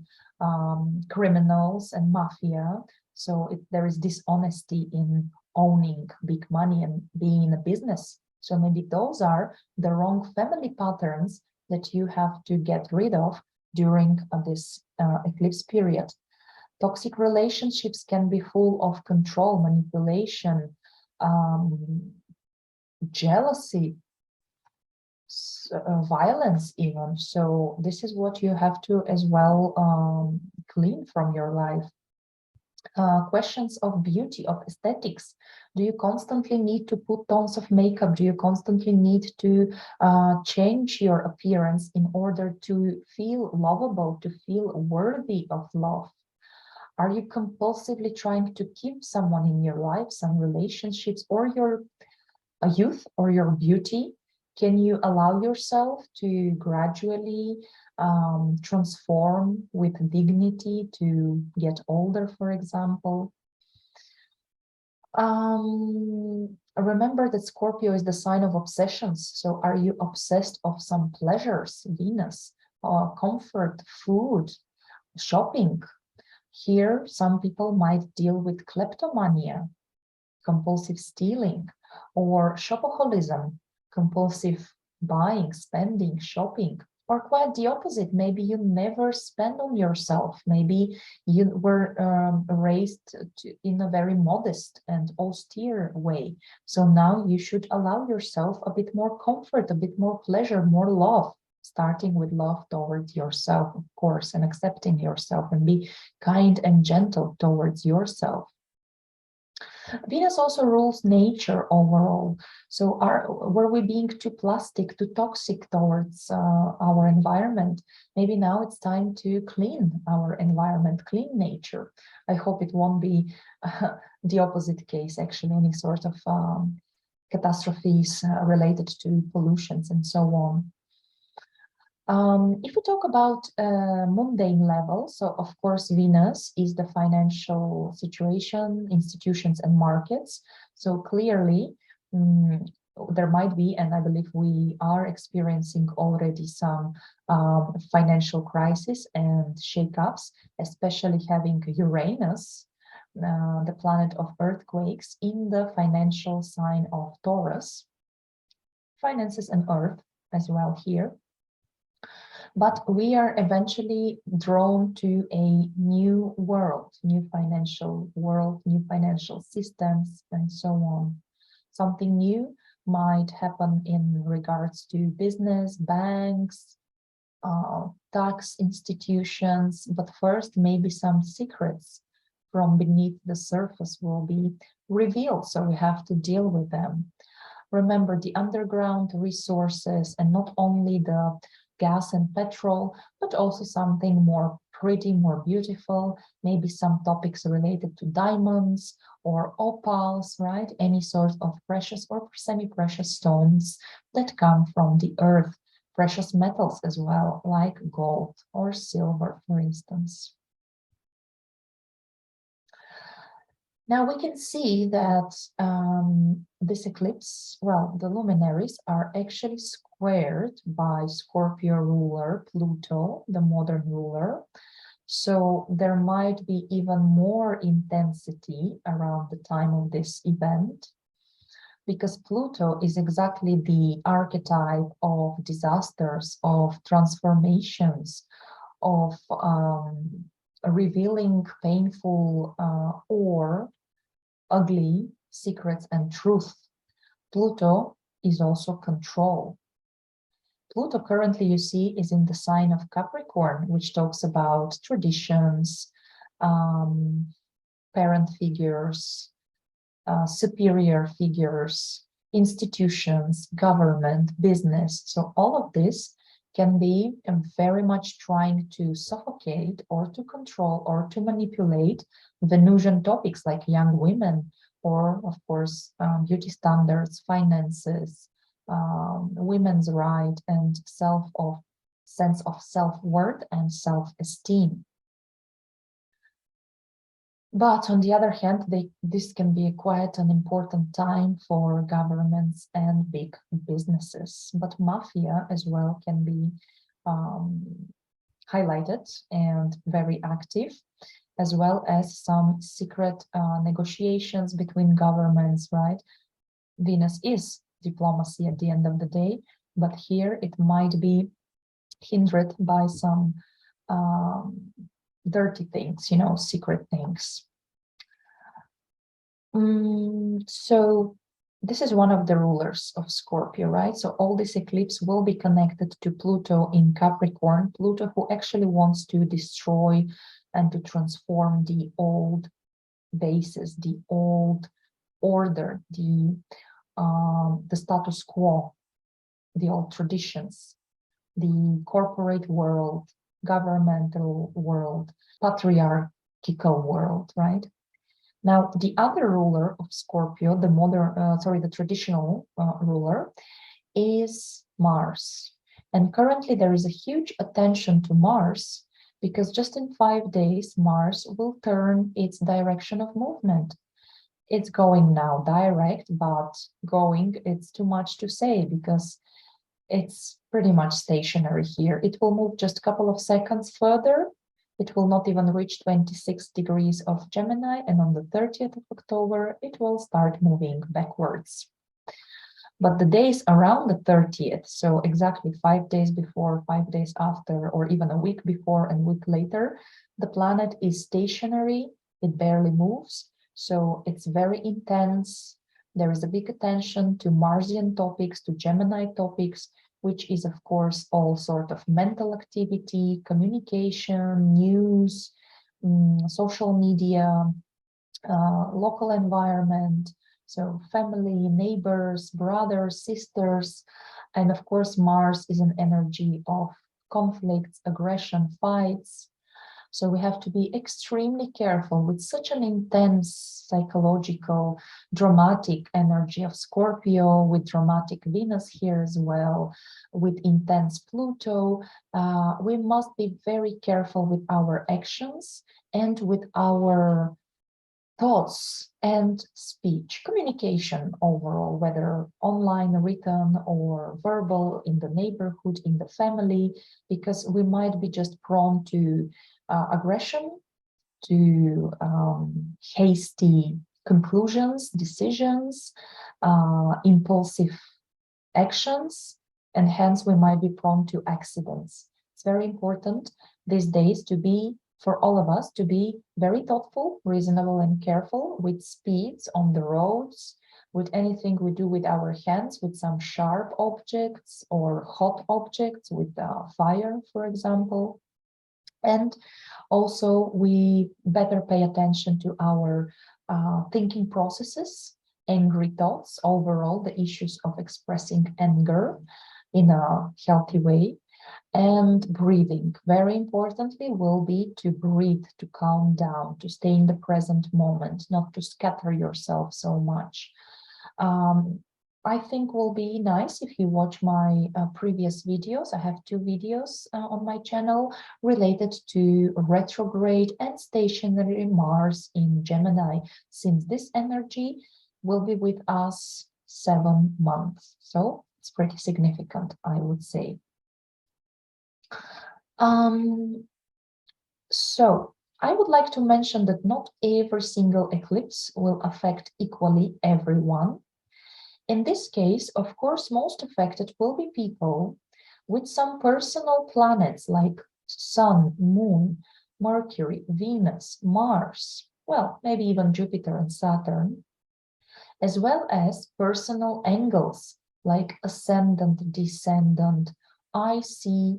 A: criminals and mafia. So there is dishonesty in owning big money and being in a business. So maybe those are the wrong family patterns that you have to get rid of during this eclipse period. Toxic relationships can be full of control, manipulation, jealousy, violence even. So this is what you have to as well clean from your life. Questions of beauty, of aesthetics. Do you constantly need to put tons of makeup? Do you constantly need to change your appearance in order to feel lovable, to feel worthy of love? Are you compulsively trying to keep someone in your life, some relationships, or your youth or your beauty? Can you allow yourself to gradually transform with dignity to get older, for example? Remember that Scorpio is the sign of obsessions. So are you obsessed of some pleasures, Venus, comfort, food, shopping? Here, some people might deal with kleptomania, compulsive stealing, or shopaholism, compulsive buying, spending, shopping, or quite the opposite. Maybe you never spend on yourself. Maybe you were raised in a very modest and austere way. So now you should allow yourself a bit more comfort, a bit more pleasure, more love, starting with love towards yourself, of course, and accepting yourself, and be kind and gentle towards yourself. Venus also rules nature overall. So were we being too plastic, too toxic towards our environment? Maybe now it's time to clean our environment, clean nature. I hope it won't be the opposite case, actually, any sort of catastrophes related to pollutions and so on. If we talk about mundane level, so of course Venus is the financial situation, institutions and markets. So clearly there might be, and I believe we are experiencing already some financial crisis and shakeups, especially having Uranus, the planet of earthquakes, in the financial sign of Taurus. Finances and earth as well here. But we are eventually drawn to a new world, new financial world, new financial systems, and so on. Something new might happen in regards to business, banks, tax institutions, but first maybe some secrets from beneath the surface will be revealed, so we have to deal with them. Remember the underground resources, and not only the gas and petrol, but also something more pretty, more beautiful, maybe some topics related to diamonds or opals, right? Any sort of precious or semi-precious stones that come from the earth, precious metals as well, like gold or silver, for instance. Now we can see that this eclipse, well, the luminaries are actually squared by Scorpio ruler Pluto, the modern ruler. So there might be even more intensity around the time of this event, because Pluto is exactly the archetype of disasters, of transformations, of revealing painful or ugly secrets and truth. Pluto is also control. Pluto currently, you see, is in the sign of Capricorn, which talks about traditions, parent figures, superior figures, institutions, government, business. So all of this can be very much trying to suffocate or to control or to manipulate Venusian topics like young women, or of course beauty standards, finances, women's right, and sense of self-worth and self-esteem. But on the other hand, this can be quite an important time for governments and big businesses. But mafia as well can be highlighted and very active, as well as some secret negotiations between governments, right? Venus is diplomacy at the end of the day, but here it might be hindered by some dirty things, secret things. So this is one of the rulers of Scorpio, right? So all this eclipse will be connected to Pluto in Capricorn, Pluto who actually wants to destroy and to transform the old bases, the old order, the status quo, the old traditions, the corporate world, governmental world, patriarchal world, right? Now, the other ruler of Scorpio, the traditional ruler, is Mars. And currently there is a huge attention to Mars, because just in 5 days, Mars will turn its direction of movement. It's going now direct, but going, it's too much to say, because it's pretty much stationary here. It will move just a couple of seconds further. It will not even reach 26 degrees of Gemini, and on the 30th of October, it will start moving backwards. But the days around the 30th, so exactly 5 days before, 5 days after, or even a week before and week later, the planet is stationary, it barely moves, so it's very intense. There is a big attention to Marsian topics, to Gemini topics, which is, of course, all sort of mental activity, communication, news, social media, local environment, so family, neighbors, brothers, sisters, and of course, Mars is an energy of conflicts, aggression, fights. So we have to be extremely careful with such an intense psychological, dramatic energy of Scorpio, with dramatic Venus here as well, with intense Pluto. We must be very careful with our actions and with our thoughts and speech, communication overall, whether online, written, or verbal, in the neighborhood, in the family, because we might be just prone to aggression, to hasty conclusions, decisions, impulsive actions, and hence we might be prone to accidents. It's very important these days to be, for all of us, to be very thoughtful, reasonable, and careful with speeds on the roads, with anything we do with our hands, with some sharp objects or hot objects, with fire, for example. And also we better pay attention to our thinking processes, angry thoughts, overall the issues of expressing anger in a healthy way. And breathing, very importantly, will be to breathe, to calm down, to stay in the present moment, not to scatter yourself so much. I think will be nice if you watch my previous videos. I have 2 videos on my channel related to retrograde and stationary Mars in Gemini, since this energy will be with us 7 months. So it's pretty significant, I would say. So I would like to mention that not every single eclipse will affect equally everyone. In this case, of course, most affected will be people with some personal planets like Sun, Moon, Mercury, Venus, Mars, well, maybe even Jupiter and Saturn, as well as personal angles like ascendant, descendant, IC,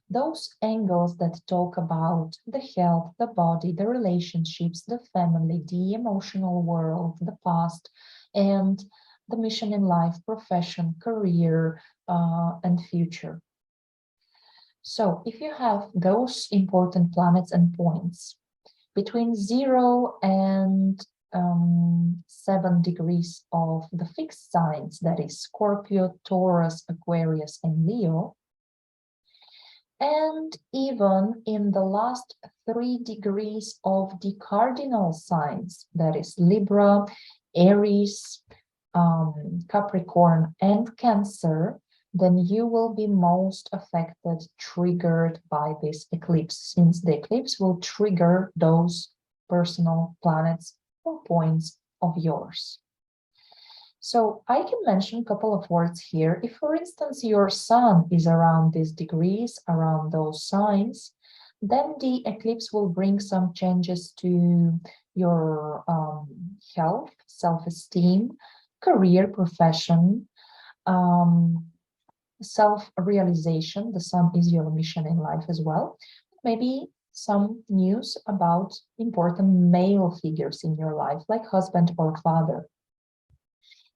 A: those angles that talk about the health, the body, the relationships, the family, the emotional world, the past, and the mission in life, profession, career, and future. So if you have those important planets and points between 0 and 7 degrees of the fixed signs, that is Scorpio, Taurus, Aquarius, and Leo, and even in the last 3 degrees of the cardinal signs, that is Libra, Aries, Capricorn, and Cancer, then you will be most affected, triggered by this eclipse, since the eclipse will trigger those personal planets or points of yours. So I can mention a couple of words here. If, for instance, your sun is around these degrees, around those signs, then the eclipse will bring some changes to your health, self-esteem, career, profession, self-realization. The sun is your mission in life as well. Maybe some news about important male figures in your life, like husband or father.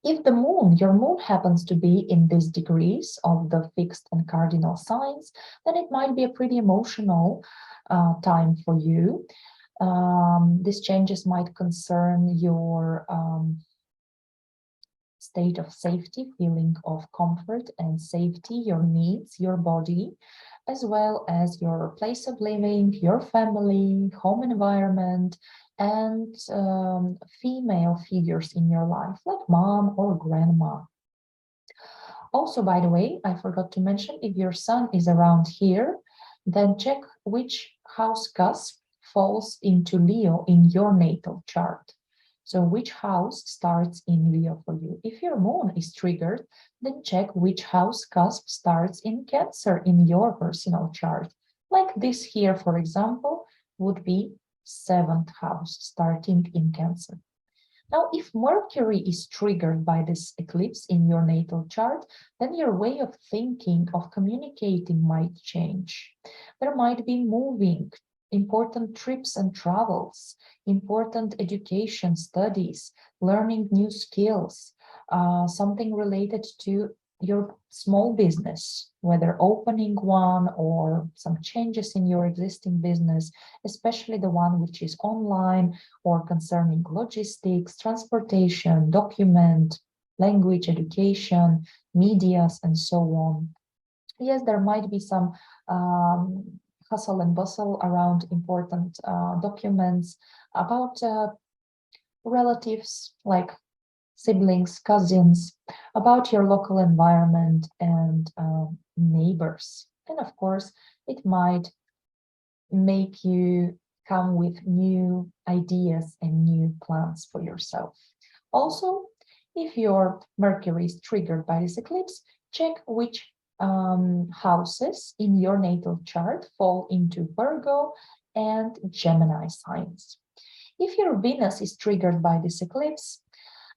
A: If the moon, your moon happens to be in these degrees of the fixed and cardinal signs, then it might be a pretty emotional time for you. These changes might concern your state of safety, feeling of comfort and safety, your needs, your body, as well as your place of living, your family, home environment, and female figures in your life, like mom or grandma. Also, by the way, I forgot to mention, if your sun is around here, then check which house cusp falls into Leo in your natal chart. So which house starts in Leo for you? If your moon is triggered, then check which house cusp starts in Cancer in your personal chart. Like this here, for example, would be 7th house starting in Cancer. Now, if Mercury is triggered by this eclipse in your natal chart, then your way of thinking, of communicating might change. There might be moving, important trips and travels, important education, studies, learning new skills, something related to your small business, whether opening one or some changes in your existing business, especially the one which is online or concerning logistics, transportation, document, language, education, medias, and so on. Yes, there might be some hustle and bustle around important documents about relatives, like siblings, cousins, about your local environment and neighbors. And of course, it might make you come with new ideas and new plans for yourself. Also, if your Mercury is triggered by this eclipse, check which houses in your natal chart fall into Virgo and Gemini signs. If your Venus is triggered by this eclipse,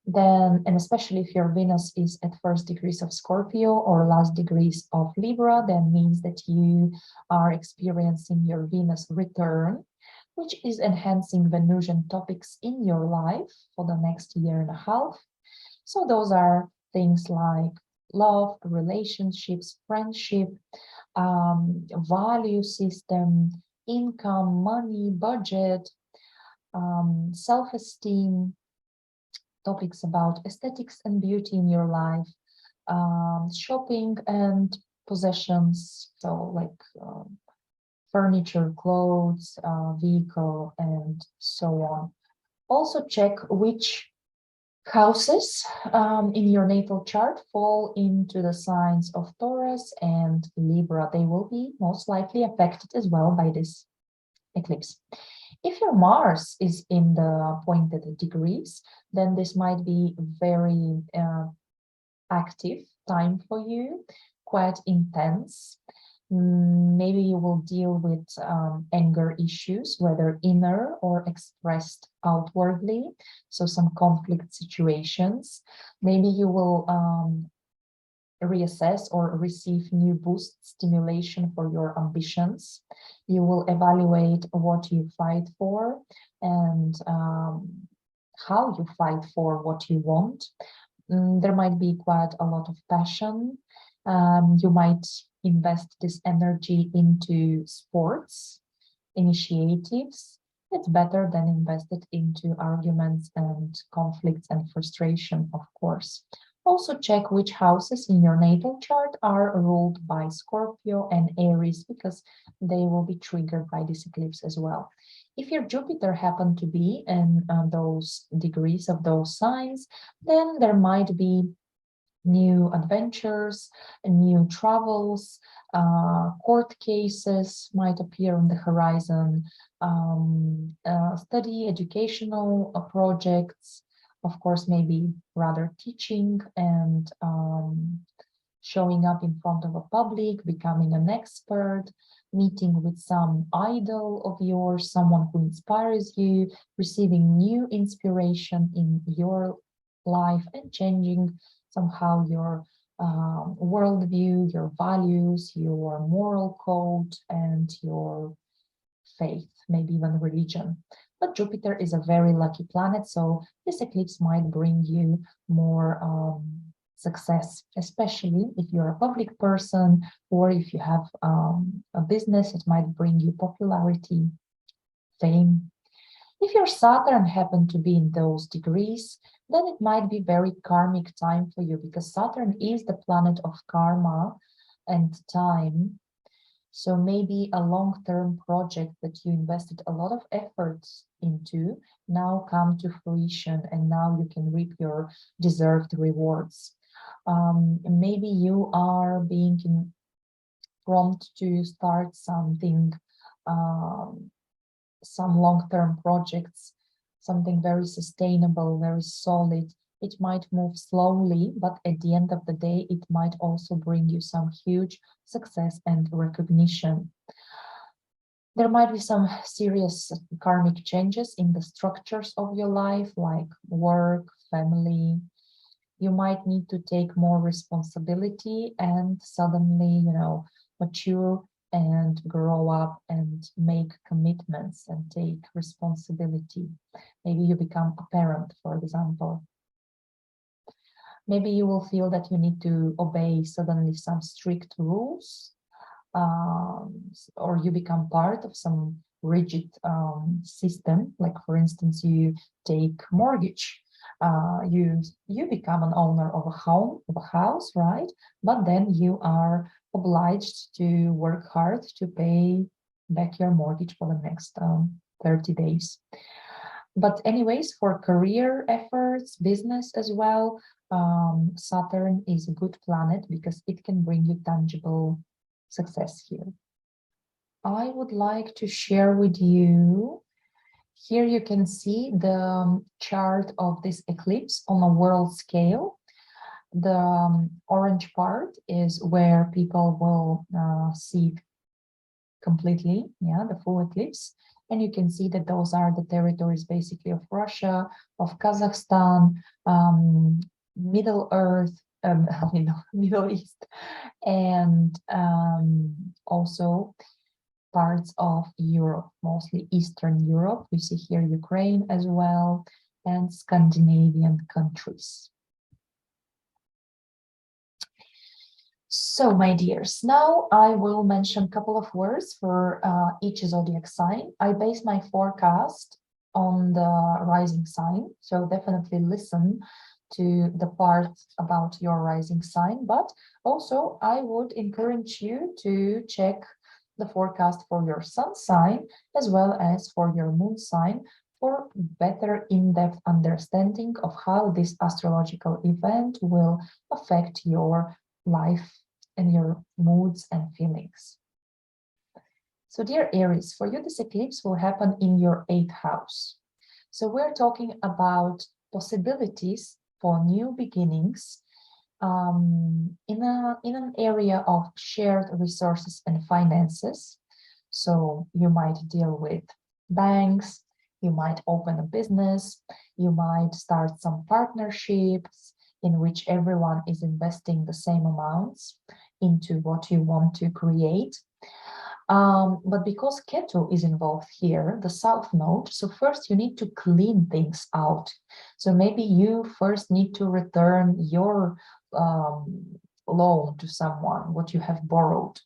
A: then, and especially if your Venus is at 1st degrees of Scorpio or last degrees of Libra, that means that you are experiencing your Venus return, which is enhancing Venusian topics in your life for the next year and a half. So those are things like love, relationships, friendship, value system, income, money, budget, self-esteem, topics about aesthetics and beauty in your life, shopping and possessions, so like furniture, clothes, vehicle, and so on. Also check which houses in your natal chart fall into the signs of Taurus and Libra. They will be most likely affected as well by this eclipse. If your Mars is in the pointed degrees, then this might be very active time for you, quite intense. Maybe you will deal with anger issues, whether inner or expressed outwardly, so some conflict situations. Maybe you will reassess or receive new boost stimulation for your ambitions. You will evaluate what you fight for and how you fight for what you want. There might be quite a lot of passion. You might invest this energy into sports, initiatives. It's better than invested into arguments and conflicts and frustration, of course. Also check which houses in your natal chart are ruled by Scorpio and Aries, because they will be triggered by this eclipse as well. If your Jupiter happened to be in those degrees of those signs, then there might be new adventures, new travels, court cases might appear on the horizon, study, educational projects, of course, maybe rather teaching and showing up in front of a public, becoming an expert, meeting with some idol of yours, someone who inspires you, receiving new inspiration in your life and changing somehow your worldview, your values, your moral code, and your faith, maybe even religion. But Jupiter is a very lucky planet, so this eclipse might bring you more success, especially if you're a public person or if you have a business. It might bring you popularity, fame. If your Saturn happened to be in those degrees, then it might be very karmic time for you, because Saturn is the planet of karma and time. So maybe a long-term project that you invested a lot of efforts into now come to fruition, and now you can reap your deserved rewards. Maybe you are being prompt to start something, some long-term projects, something very sustainable, very solid. It might move slowly, but at the end of the day, it might also bring you some huge success and recognition. There might be some serious karmic changes in the structures of your life, like work, family. You might need to take more responsibility and suddenly, mature and grow up and make commitments and take responsibility. Maybe you become a parent, for example. Maybe you will feel that you need to obey suddenly some strict rules, or you become part of some rigid system. Like, for instance, you take mortgage. You become an owner of a home, of a house, right? But then you are obliged to work hard to pay back your mortgage for the next 30 days. But anyways, for career efforts, business as well, Saturn is a good planet because it can bring you tangible success here. I would like to share with you, here you can see the chart of this eclipse on a world scale. The orange part is where people will see completely, the full eclipse. And you can see that those are the territories basically of Russia, of Kazakhstan, Middle Earth, Middle East, and also parts of Europe, mostly Eastern Europe. We see here Ukraine as well, and Scandinavian countries. So, my dears, now I will mention a couple of words for each zodiac sign. I base my forecast on the rising sign, so definitely listen to the part about your rising sign, but also I would encourage you to check the forecast for your sun sign as well as for your moon sign for better in-depth understanding of how this astrological event will affect your life and your moods and feelings. So dear Aries, for you this eclipse will happen in your 8th house. So we're talking about possibilities for new beginnings in an area of shared resources and finances. So you might deal with banks, you might open a business, you might start some partnerships in which everyone is investing the same amounts into what you want to create. But because Ketu is involved here, the south node, so first you need to clean things out. So maybe you first need to return your loan to someone, what you have borrowed,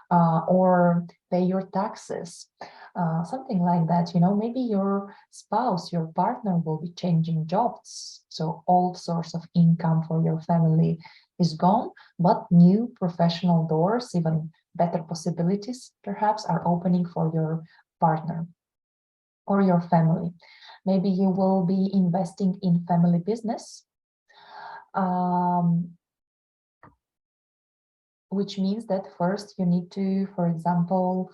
A: or pay your taxes, something like that. Maybe your spouse, your partner will be changing jobs. So old source of income for your family is gone, but new professional doors, even better possibilities perhaps, are opening for your partner or your family. Maybe you will be investing in family business, which means that first you need to, for example,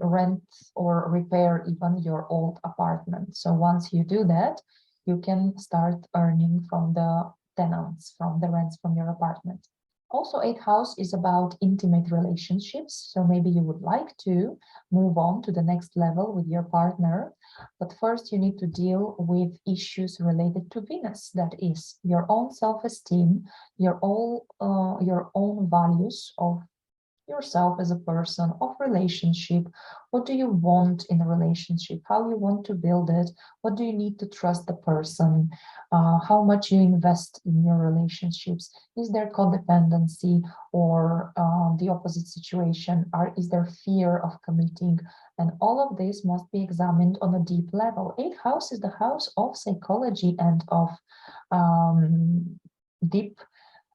A: rent or repair even your old apartment. So once you do that, you can start earning from the tenants, from the rents from your apartment. Also, 8th house is about intimate relationships. So maybe you would like to move on to the next level with your partner, but first you need to deal with issues related to Venus. That is your own self-esteem, your own values of yourself as a person, of relationship. What do you want in a relationship? How you want to build it? What do you need to trust the person? How much you invest in your relationships? Is there codependency or the opposite situation? Is there fear of committing? And all of this must be examined on a deep level. 8th house is the house of psychology and of deep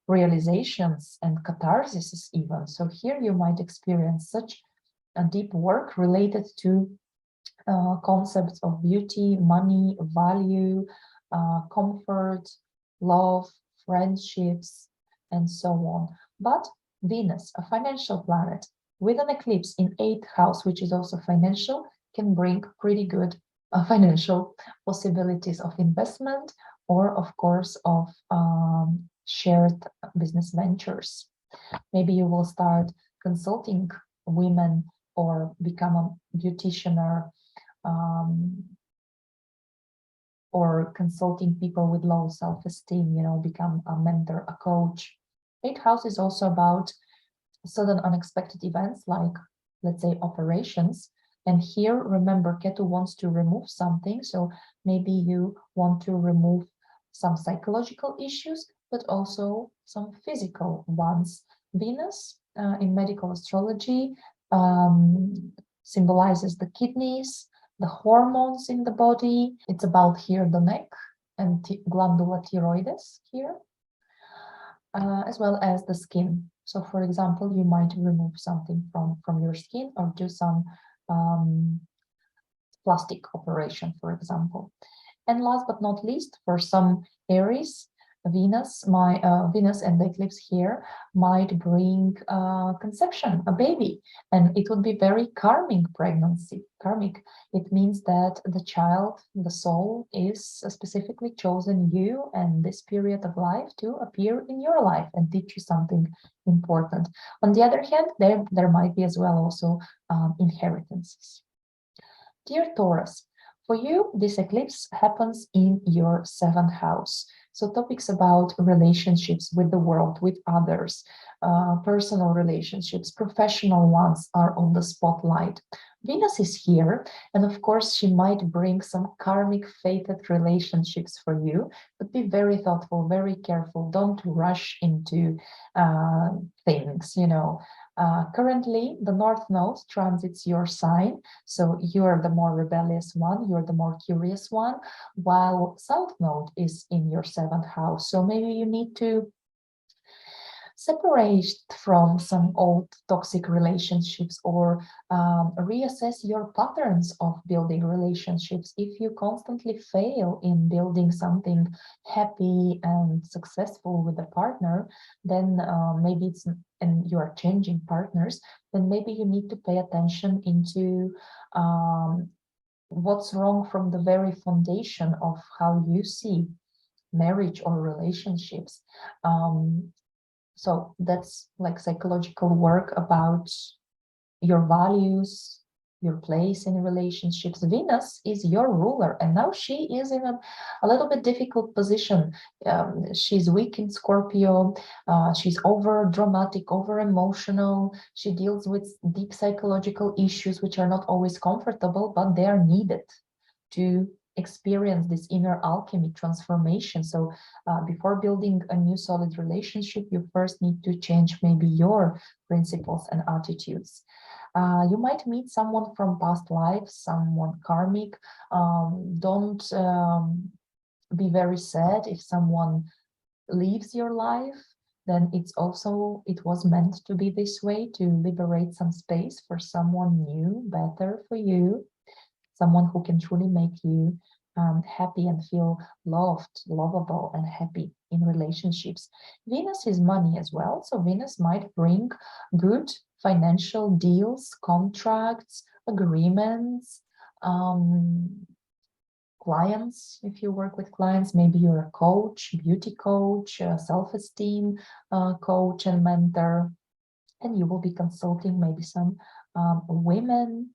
A: realizations and catharsis even. So here you might experience such a deep work related to concepts of beauty, money, value, comfort, love, friendships, and so on. But Venus, a financial planet, with an eclipse in 8th house, which is also financial, can bring pretty good financial possibilities of investment or, of course, of shared business ventures. Maybe you will start consulting women or become a beautician or consulting people with low self-esteem, become a mentor, a coach. 8th house is also about sudden unexpected events like, let's say, operations. And here, remember, Ketu wants to remove something. So maybe you want to remove some psychological issues, but also some physical ones. Venus in medical astrology symbolizes the kidneys, the hormones in the body. It's about here the neck and glandula thyroides here, as well as the skin. So for example, you might remove something from your skin or do some plastic operation, for example. And last but not least, for some Aries, Venus and the eclipse here might bring conception, a baby, and it would be very karmic pregnancy. Karmic, it means that the child, the soul, is specifically chosen you and this period of life to appear in your life and teach you something important. On the other hand, there might be as well also inheritances. Dear Taurus, for you, this eclipse happens in your 7th house. So topics about relationships with the world, with others, personal relationships, professional ones are on the spotlight. Venus is here, and of course, she might bring some karmic fated relationships for you, but be very thoughtful, very careful. Don't rush into things, you know. Currently, the North Node transits your sign, so you're the more rebellious one, you're the more curious one, while South Node is in your 7th house. So maybe you need to separate from some old toxic relationships, or reassess your patterns of building relationships. If you constantly fail in building something happy and successful with a partner, then maybe it's, and you are changing partners, then maybe you need to pay attention into what's wrong from the very foundation of how you see marriage or relationships. So that's like psychological work about your values, your place in relationships. Venus is your ruler, and now she is in a little bit difficult position. She's weak in Scorpio. She's over dramatic, over emotional. She deals with deep psychological issues, which are not always comfortable, but they are needed to experience this inner alchemy transformation. So before building a new solid relationship, you first need to change maybe your principles and attitudes. You might meet someone from past lives, someone karmic. Don't be very sad if someone leaves your life. Then it was meant to be this way, to liberate some space for someone new, better for you, someone who can truly make you happy and feel loved, lovable, and happy in relationships. Venus is money as well, so Venus might bring good financial deals, contracts, agreements, clients. If you work with clients, maybe you're a coach, beauty coach, self-esteem coach and mentor, and you will be consulting maybe some women.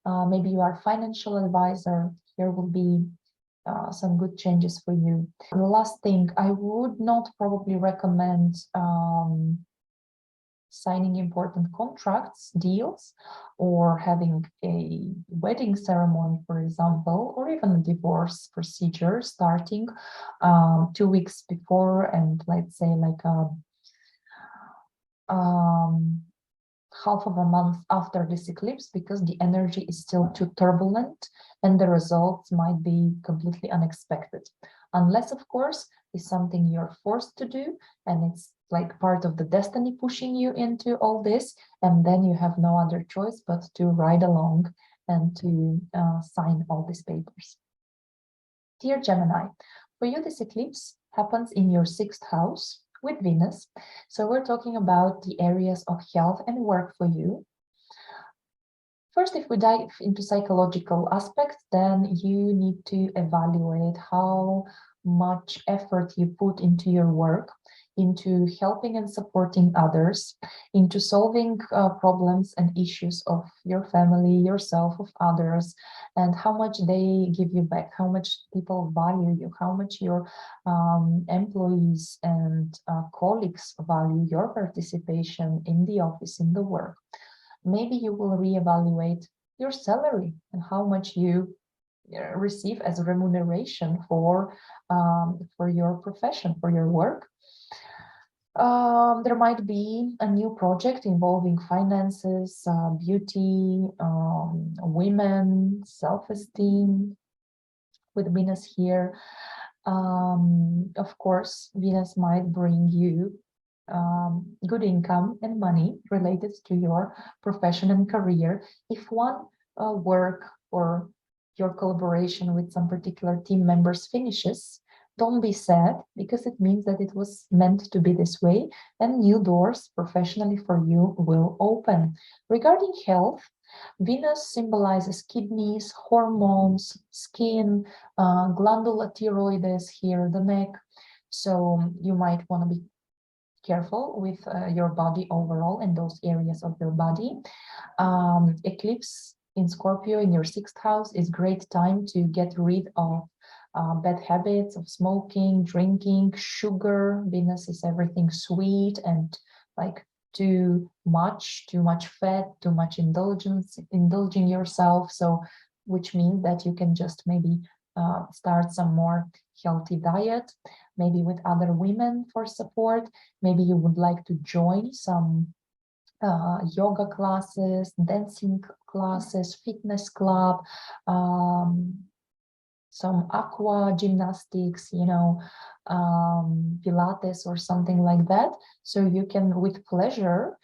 A: Maybe you are a financial advisor. Here will be some good changes for you. The last thing, I would not probably recommend signing important contracts, deals, or having a wedding ceremony, for example, or even a divorce procedure starting 2 weeks before, and let's say like half of a month after this eclipse, because the energy is still too turbulent and the results might be completely unexpected. Unless, of course, it's something you're forced to do and it's like part of the destiny pushing you into all this, and then you have no other choice but to ride along and to sign all these papers. Dear Gemini, for you this eclipse happens in your 6th house with Venus. So we're talking about the areas of health and work for you. First, if we dive into psychological aspects, then you need to evaluate how much effort you put into your work, into helping and supporting others, into solving problems and issues of your family, yourself, of others, and how much they give you back, how much people value you, how much your employees and colleagues value your participation in the office, in the work. Maybe you will reevaluate your salary and how much you receive as remuneration for your profession, for your work. There might be a new project involving finances, beauty, women, self-esteem, with Venus here. Of course, Venus might bring you good income and money related to your profession and career. If one work or your collaboration with some particular team members finishes, don't be sad, because it means that it was meant to be this way, and new doors professionally for you will open. Regarding health, Venus symbolizes kidneys, hormones, skin, glandula thyroides here, the neck. So you might want to be careful with your body overall and those areas of your body. Eclipse in Scorpio in your 6th house is great time to get rid of bad habits of smoking, drinking, sugar. Venus is everything sweet and like too much fat, too much indulging yourself. So which means that you can just maybe start some more healthy diet, maybe with other women for support. Maybe you would like to join some yoga classes, dancing classes, fitness club, some aqua gymnastics, Pilates or something like that. So you can, with pleasure,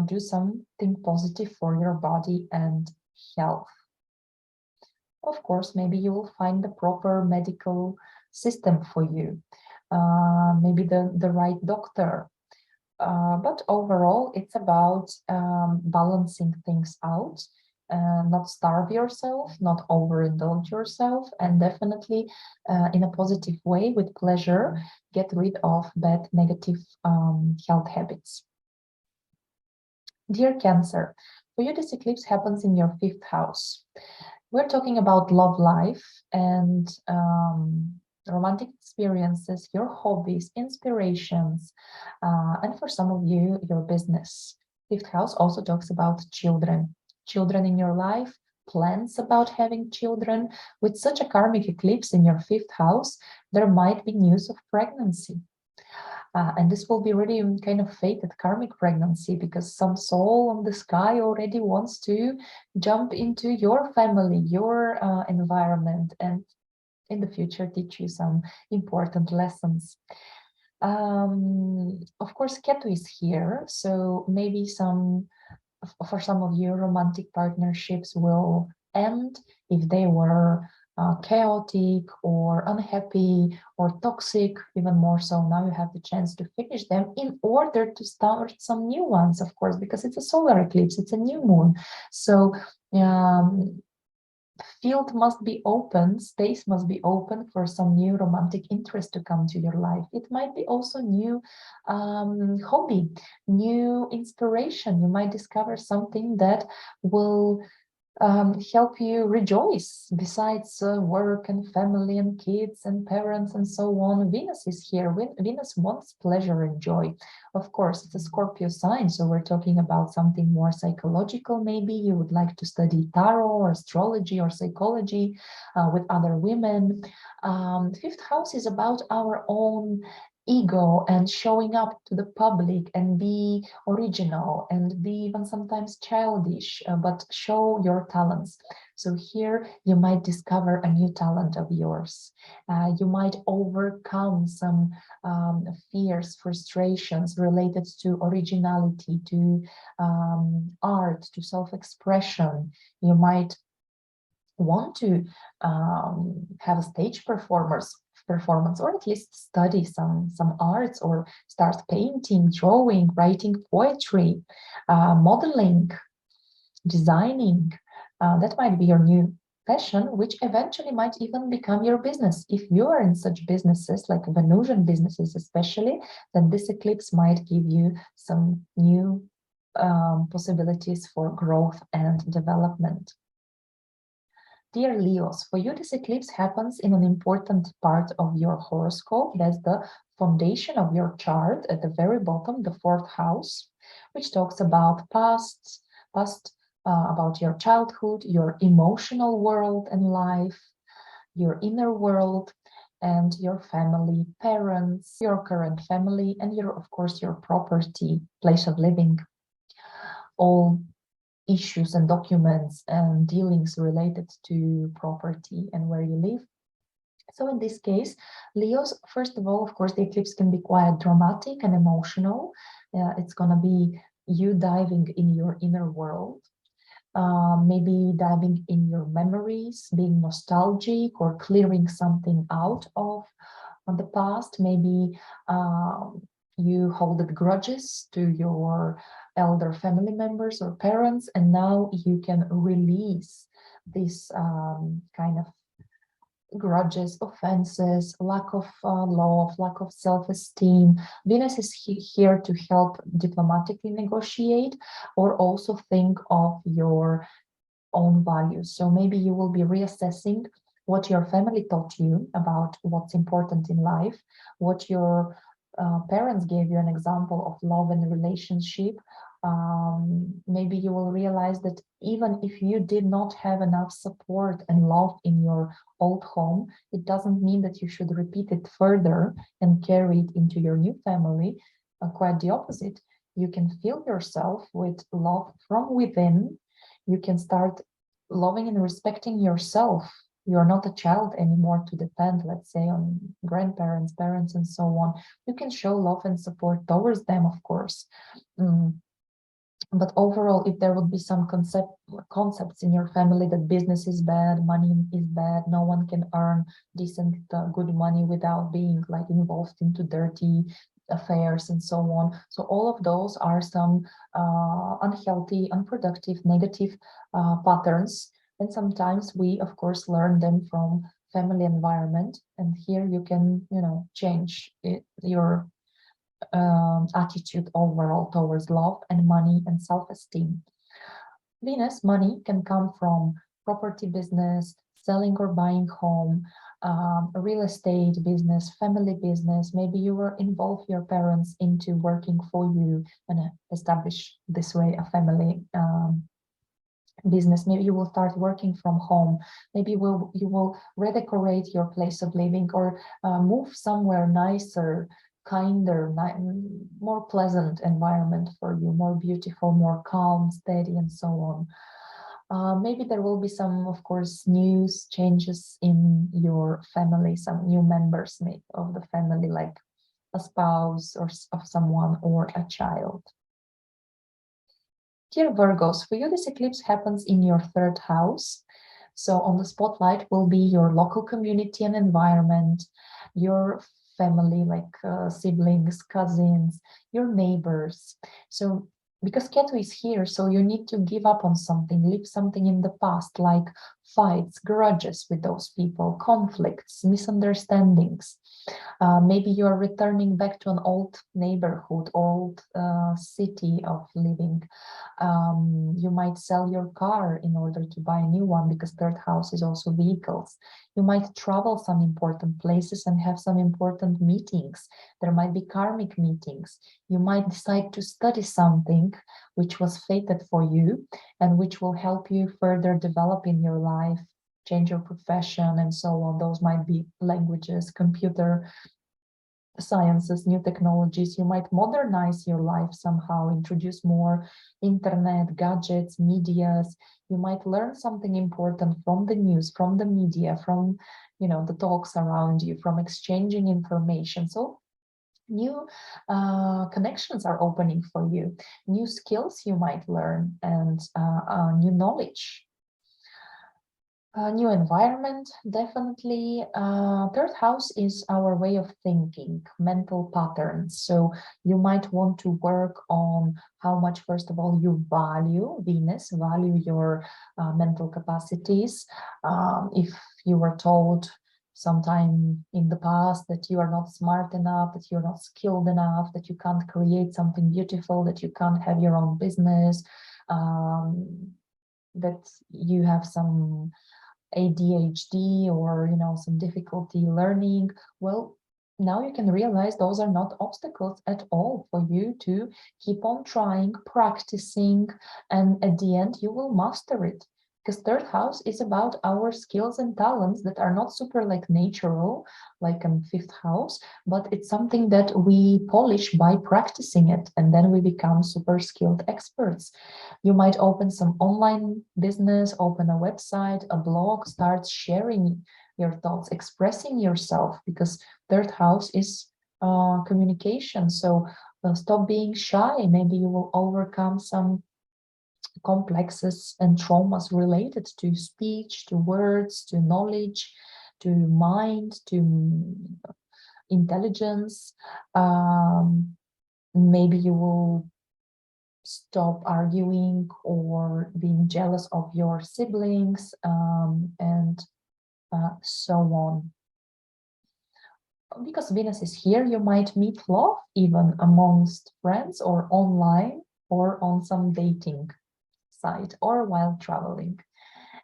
A: do something positive for your body and health. Of course, maybe you will find the proper medical system for you, maybe the right doctor. But overall, it's about balancing things out, not starve yourself, not overindulge yourself, and definitely in a positive way, with pleasure, get rid of bad, negative health habits. Dear Cancer, for you, this eclipse happens in your 5th house. We're talking about love life and romantic experiences, your hobbies, inspirations, and for some of you, your business. 5th house also talks about children in your life, plans about having children. With such a karmic eclipse in your 5th house, there might be news of pregnancy. And this will be really kind of fated karmic pregnancy, because some soul on the sky already wants to jump into your family, your environment, and in the future teach you some important lessons. Of course, Ketu is here, so maybe for some of you, romantic partnerships will end if they were chaotic or unhappy or toxic. Even more so, now you have the chance to finish them in order to start some new ones, of course, because it's a solar eclipse, it's a new moon. So field must be open, space must be open for some new romantic interest to come to your life. It might be also new hobby, new inspiration. You might discover something that will help you rejoice besides work and family and kids and parents and so on. Venus is here. Venus wants pleasure and joy. Of course, it's a Scorpio sign, so we're talking about something more psychological. Maybe you would like to study tarot or astrology or psychology with other women. 5th house is about our own ego and showing up to the public and be original and be even sometimes childish, but show your talents. So here you might discover a new talent of yours. You might overcome some fears, frustrations related to originality, to art, to self-expression. You might want to have a stage performance, or at least study some arts, or start painting, drawing, writing poetry, modeling, designing. That might be your new passion, which eventually might even become your business. If you are in such businesses, like Venusian businesses especially, then this eclipse might give you some new possibilities for growth and development. Dear Leos, for you, this eclipse happens in an important part of your horoscope. That's the foundation of your chart at the very bottom, the 4th house, which talks about past, about your childhood, your emotional world and life, your inner world, and your family, parents, your current family, and of course, your property, place of living. All issues and documents and dealings related to property and where you live. So in this case, Leos, first of all, of course, the eclipse can be quite dramatic and emotional. It's going to be you diving in your inner world, maybe diving in your memories, being nostalgic or clearing something out of the past. Maybe you hold grudges to your elder family members or parents, and now you can release this kind of grudges, offenses, lack of love, lack of self-esteem. Venus is here to help diplomatically negotiate, or also think of your own values. So maybe you will be reassessing what your family taught you about what's important in life, what your parents gave you an example of love and relationship, maybe you will realize that even if you did not have enough support and love in your old home, it doesn't mean that you should repeat it further and carry it into your new family. Quite the opposite. You can fill yourself with love from within. You can start loving and respecting yourself. You're not a child anymore to depend, let's say, on grandparents, parents, and so on. You can show love and support towards them, of course. But overall, if there would be some concepts in your family that business is bad, money is bad, no one can earn decent, good money without being like involved into dirty affairs and so on. So all of those are some unhealthy, unproductive, negative patterns. And sometimes we, of course, learn them from family environment. And here you can, change your attitude overall towards love and money and self-esteem. Venus, money can come from property business, selling or buying home, real estate business, family business. Maybe you were involved your parents into working for you and establish this way a family business. Maybe you will start working from home. Maybe you will redecorate your place of living or move somewhere nicer, kinder, more pleasant environment for you, more beautiful, more calm, steady, and so on. Maybe there will be some, of course, news changes in your family, some new members of the family, like a spouse or of someone or a child. Dear Virgos, for you, this eclipse happens in your 3rd house. So on the spotlight will be your local community and environment, your family, like siblings, cousins, your neighbors. So because Ketu is here, so you need to give up on something, leave something in the past, like fights, grudges with those people, conflicts, misunderstandings. Maybe you are returning back to an old neighborhood, old city of living. You might sell your car in order to buy a new one, because 3rd house is also vehicles. You might travel some important places and have some important meetings. There might be karmic meetings. You might decide to study something which was fated for you and which will help you further develop in your life, change your profession, and so on. Those might be languages, computer sciences, new technologies. You might modernize your life somehow, introduce more internet, gadgets, medias. You might learn something important from the news, from the media, from the talks around you, from exchanging information. So new connections are opening for you, new skills you might learn, and new knowledge. New environment, definitely. 3rd house is our way of thinking, mental patterns. So you might want to work on how much, first of all, you value Venus, value your mental capacities. If you were told sometime in the past that you are not smart enough, that you're not skilled enough, that you can't create something beautiful, that you can't have your own business, that you have some ADHD or some difficulty learning, well, now you can realize those are not obstacles at all for you to keep on trying, practicing, and at the end you will master it. Because 3rd house is about our skills and talents that are not super natural, like in 5th house, but it's something that we polish by practicing it, and then we become super skilled experts. You might open some online business, open a website, a blog, start sharing your thoughts, expressing yourself, because 3rd house is communication. So stop being shy. Maybe you will overcome some complexes and traumas related to speech, to words, to knowledge, to mind, to intelligence. Maybe you will stop arguing or being jealous of your siblings, and so on. Because Venus is here, you might meet love even amongst friends or online or on some dating site or while traveling.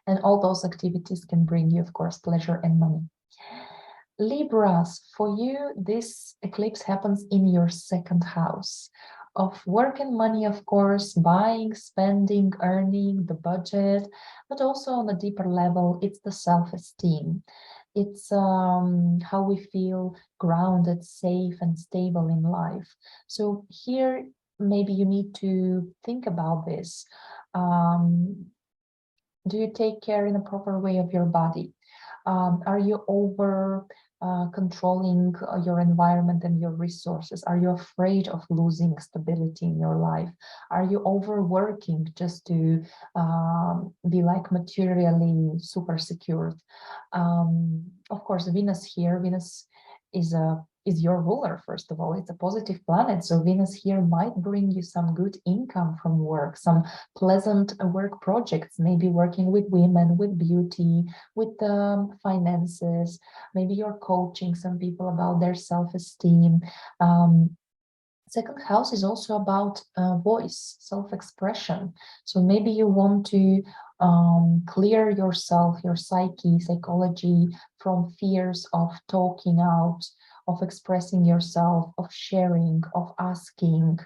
A: And all those activities can bring you, of course, pleasure and money. Libras, for you, this eclipse happens in your second house of work and money, of course, buying, spending, earning, the budget, but also on a deeper level, it's the self-esteem. It's how we feel grounded, safe, and stable in life. So here, maybe you need to think about this. Do you take care in a proper way of your body? Are you over controlling your environment and your resources? Are you afraid of losing stability in your life? Are you overworking just to be like materially super secured? Of course, Venus here, Venus is your ruler, first of all. It's a positive planet, so Venus here might bring you some good income from work, some pleasant work projects, maybe working with women, with beauty, with finances. Maybe you're coaching some people about their self-esteem. Second house is also about voice, self-expression. So maybe you want to clear yourself, your psyche, psychology from fears of talking out, of expressing yourself, of sharing, of asking.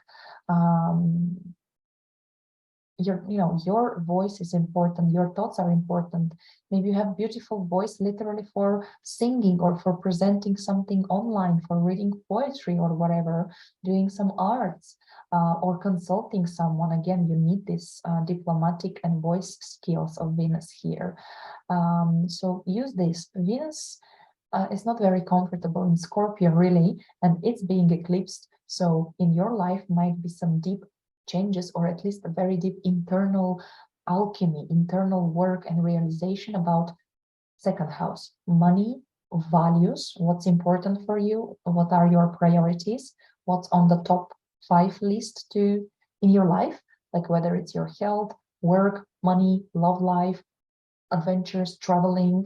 A: Your voice is important, your thoughts are important. Maybe you have beautiful voice literally for singing or for presenting something online, for reading poetry or whatever, doing some arts, or consulting someone. Again, you need this diplomatic and voice skills of Venus here. So use this. Venus is not very comfortable in Scorpio, really, and it's being eclipsed. So in your life might be some deep changes, or at least a very deep internal alchemy, internal work and realization about second house, money, values, what's important for you, what are your priorities, what's on the top 5 list to in your life, like whether it's your health, work, money, love life, adventures, traveling.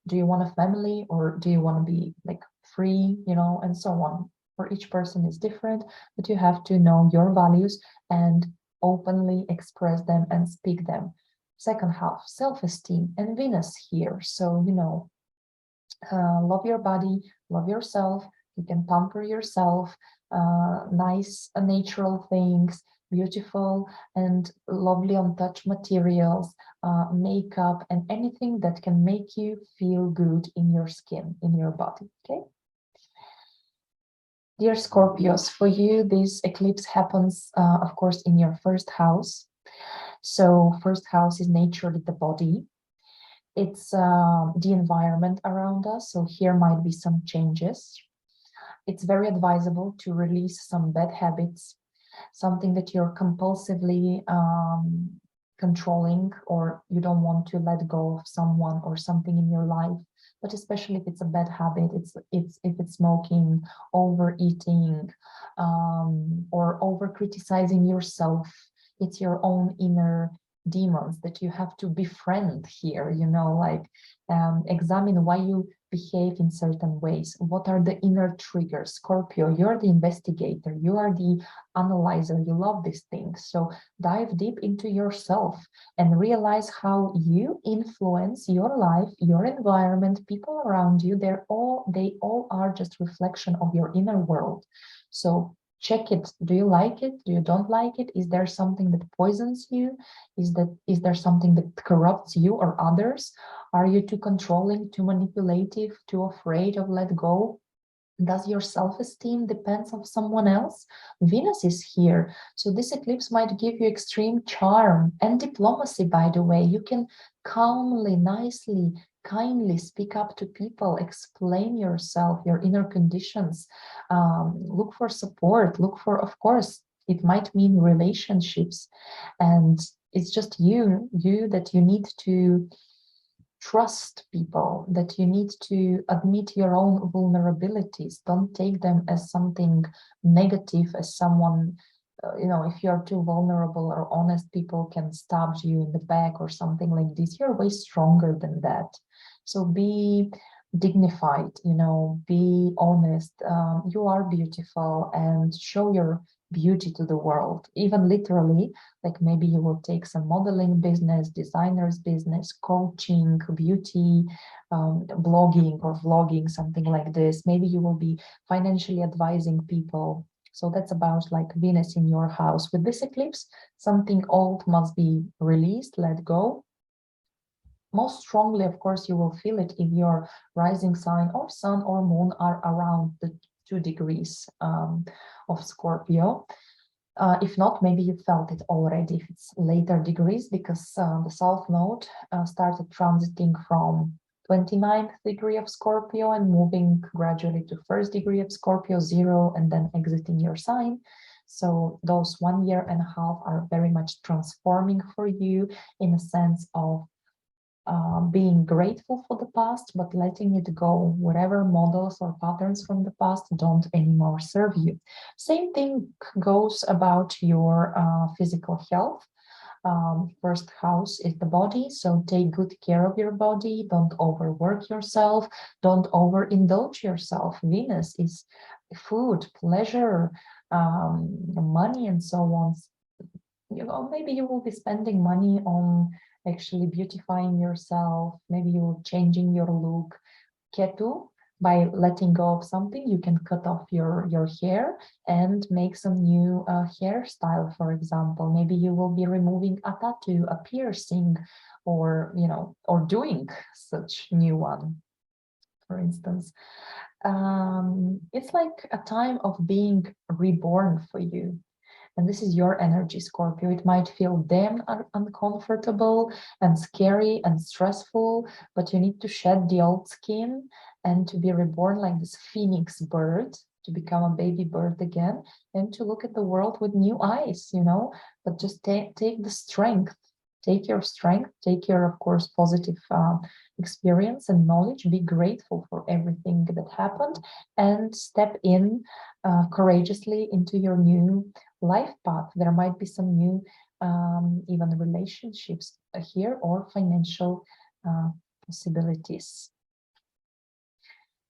A: Do you want a family, or do you want to be like free, and so on. For each person is different, but you have to know your values and openly express them and speak them. Second half, self-esteem and Venus here. So, love your body, love yourself. You can pamper yourself, nice natural things, beautiful and lovely on touch materials, makeup, and anything that can make you feel good in your skin, in your body. Okay. Dear Scorpios, for you, this eclipse happens, of course, in your first house. So first house is naturally the body. It's the environment around us. So here might be some changes. It's very advisable to release some bad habits, something that you're compulsively controlling, or you don't want to let go of someone or something in your life. But especially if it's a bad habit, if it's smoking, overeating, or over criticizing yourself, it's your own inner demons that you have to befriend here, like examine why you behave in certain ways. What are the inner triggers? Scorpio, you're the investigator, you are the analyzer, you love these things. So dive deep into yourself and realize how you influence your life, your environment, people around you. They all are just reflection of your inner world. So check it. Do you like it? Do you don't like it? Is there something that poisons you? Is there something that corrupts you or others? Are you too controlling, too manipulative, too afraid of let go? Does your self-esteem depend on someone else? Venus is here, so this eclipse might give you extreme charm and diplomacy, by the way. You can calmly, nicely, kindly speak up to people, explain yourself, your inner conditions, look for support, look for, of course, it might mean relationships, and it's just you that you need to trust people, that you need to admit your own vulnerabilities. Don't take them as something negative, as someone, if you're too vulnerable or honest, people can stab you in the back or something like this. You're way stronger than that. So be dignified, be honest. You are beautiful, and show your beauty to the world, even literally, like maybe you will take some modeling business, designers business, coaching, beauty, blogging or vlogging, something like this. Maybe you will be financially advising people. So that's about like Venus in your house. With this eclipse, something old must be released, let go. Most strongly, of course, you will feel it if your rising sign or sun or moon are around the 2 degrees of Scorpio. If not, maybe you felt it already if it's later degrees, because the South Node started transiting from 29th degree of Scorpio and moving gradually to 1st degree of Scorpio, 0, and then exiting your sign. So those 1 year and a half are very much transforming for you in a sense of being grateful for the past, but letting it go. Whatever models or patterns from the past don't anymore serve you. Same thing goes about your physical health. First house is the body, so take good care of your body. Don't overwork yourself. Don't overindulge yourself. Venus is food, pleasure, money, and so on. You know, maybe you will be spending money on actually beautifying yourself. Maybe you're changing your look. Ketu, by letting go of something, you can cut off your hair and make some new hairstyle, for example. Maybe you will be removing a tattoo, a piercing, or, you know, or doing such new one, for instance. It's like a time of being reborn for you. And this is your energy, Scorpio. It might feel damn uncomfortable and scary and stressful, but you need to shed the old skin and to be reborn like this phoenix bird, to become a baby bird again, and to look at the world with new eyes, you know. But just take the strength, take your strength, take your, of course, positive experience and knowledge, be grateful for everything that happened, and step in courageously into your new life path. There might be some new even relationships here, or financial possibilities.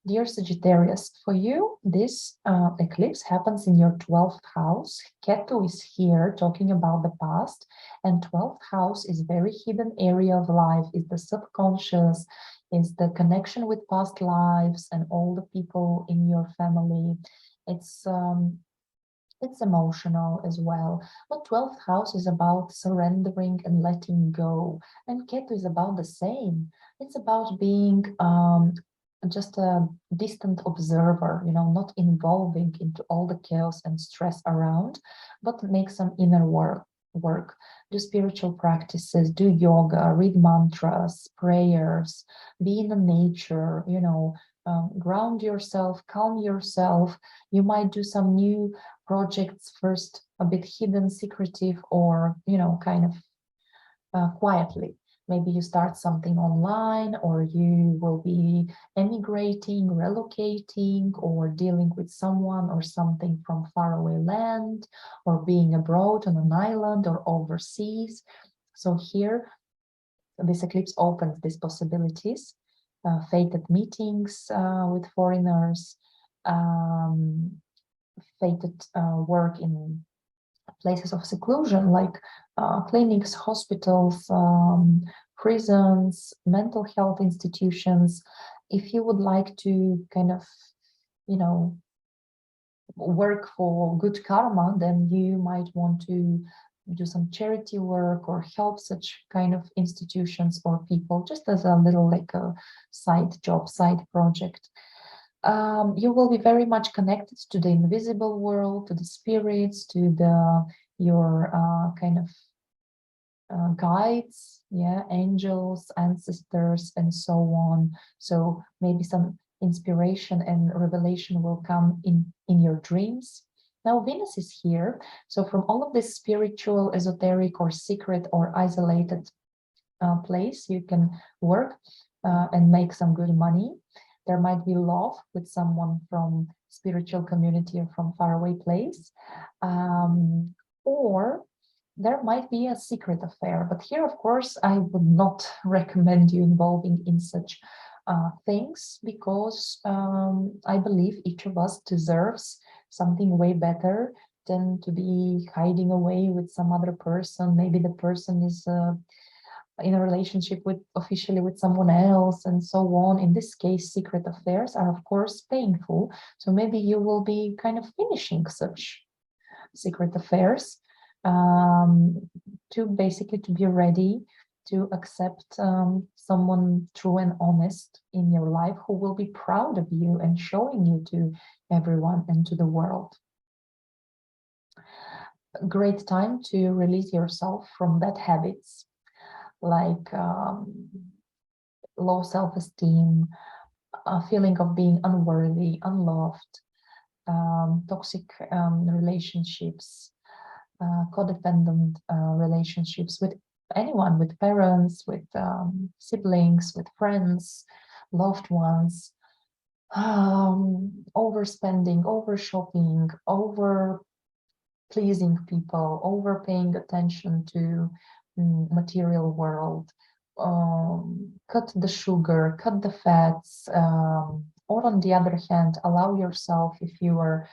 A: Dear Sagittarius, for you, this eclipse happens in your 12th house. Ketu is here talking about the past, and 12th house is very hidden area of life, is the subconscious, is the connection with past lives and all the people in your family. It's emotional as well. But 12th house is about surrendering and letting go. And Ketu is about the same. It's about being just a distant observer, you know, not involving into all the chaos and stress around, but make some inner work, do spiritual practices, do yoga, read mantras, prayers, be in the nature, you know, ground yourself, calm yourself. You might do some new projects first, a bit hidden, secretive, or, you know, kind of quietly. Maybe you start something online, or you will be emigrating, relocating, or dealing with someone or something from faraway land, or being abroad on an island or overseas. So here, this eclipse opens these possibilities, fated meetings with foreigners, fated work in places of seclusion, like clinics, hospitals, prisons, mental health institutions. If you would like to kind of, you know, work for good karma, then you might want to do some charity work or help such kind of institutions or people, just as a little like a side job, side project. You will be very much connected to the invisible world, to the spirits, to your kind of guides, yeah, angels, ancestors, and so on. So maybe some inspiration and revelation will come in your dreams. Now Venus is here, so from all of this spiritual, esoteric, or secret, or isolated place, you can work and make some good money. There might be love with someone from spiritual community or from faraway place, or there might be a secret affair. But here, of course, I would not recommend you involving in such things, because I believe each of us deserves something way better tend to be hiding away with some other person. Maybe the person is in a relationship with officially with someone else, and so on. In this case, secret affairs are of course painful. So maybe you will be kind of finishing such secret affairs, to basically to be ready to accept someone true and honest in your life who will be proud of you and showing you to everyone and to the world. A great time to release yourself from bad habits like low self-esteem, a feeling of being unworthy, unloved, toxic relationships, codependent relationships with anyone, with parents, with siblings, with friends, loved ones, overspending, over shopping, over pleasing people, over paying attention to material world, cut the sugar, cut the fats, or on the other hand, allow yourself, if you are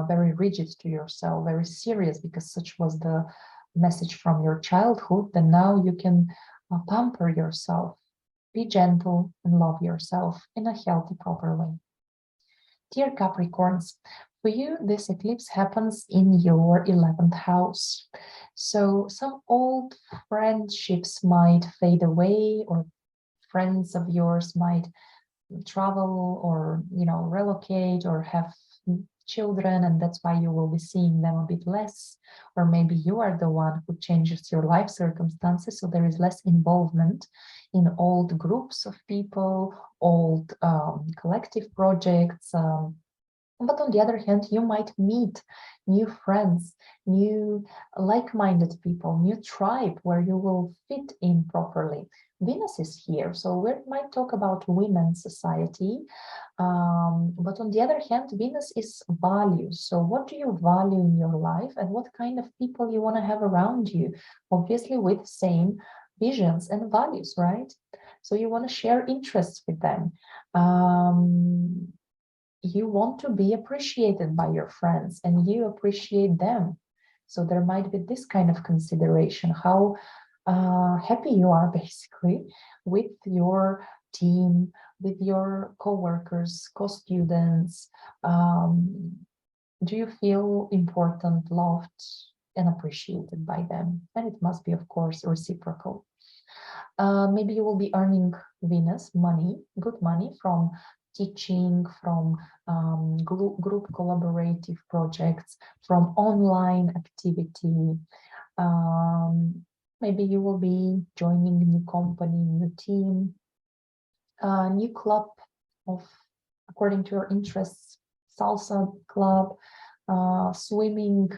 A: very rigid to yourself, very serious, because such was the message from your childhood, then now you can pamper yourself, be gentle and love yourself in a healthy, proper way. Dear Capricorns, for you, this eclipse happens in your 11th house. So some old friendships might fade away, or friends of yours might travel, or relocate, or have children, and that's why you will be seeing them a bit less. Or maybe you are the one who changes your life circumstances, so there is less involvement in old groups of people, old collective projects. But on the other hand, you might meet new friends, new like-minded people, new tribe where you will fit in properly. Venus is here, so we might talk about women's society. But on the other hand, Venus is values. So what do you value in your life, and what kind of people you want to have around you? Obviously with same visions and values, right? So you want to share interests with them. You want to be appreciated by your friends, and you appreciate them. So there might be this kind of consideration, how happy you are basically with your team, with your co-workers, co-students. Do you feel important, loved, and appreciated by them? And it must be, of course, reciprocal. Maybe you will be earning Venus money, good money, from teaching, from group collaborative projects, from online activity. Maybe you will be joining a new company, new team, a new club of according to your interests, salsa club, swimming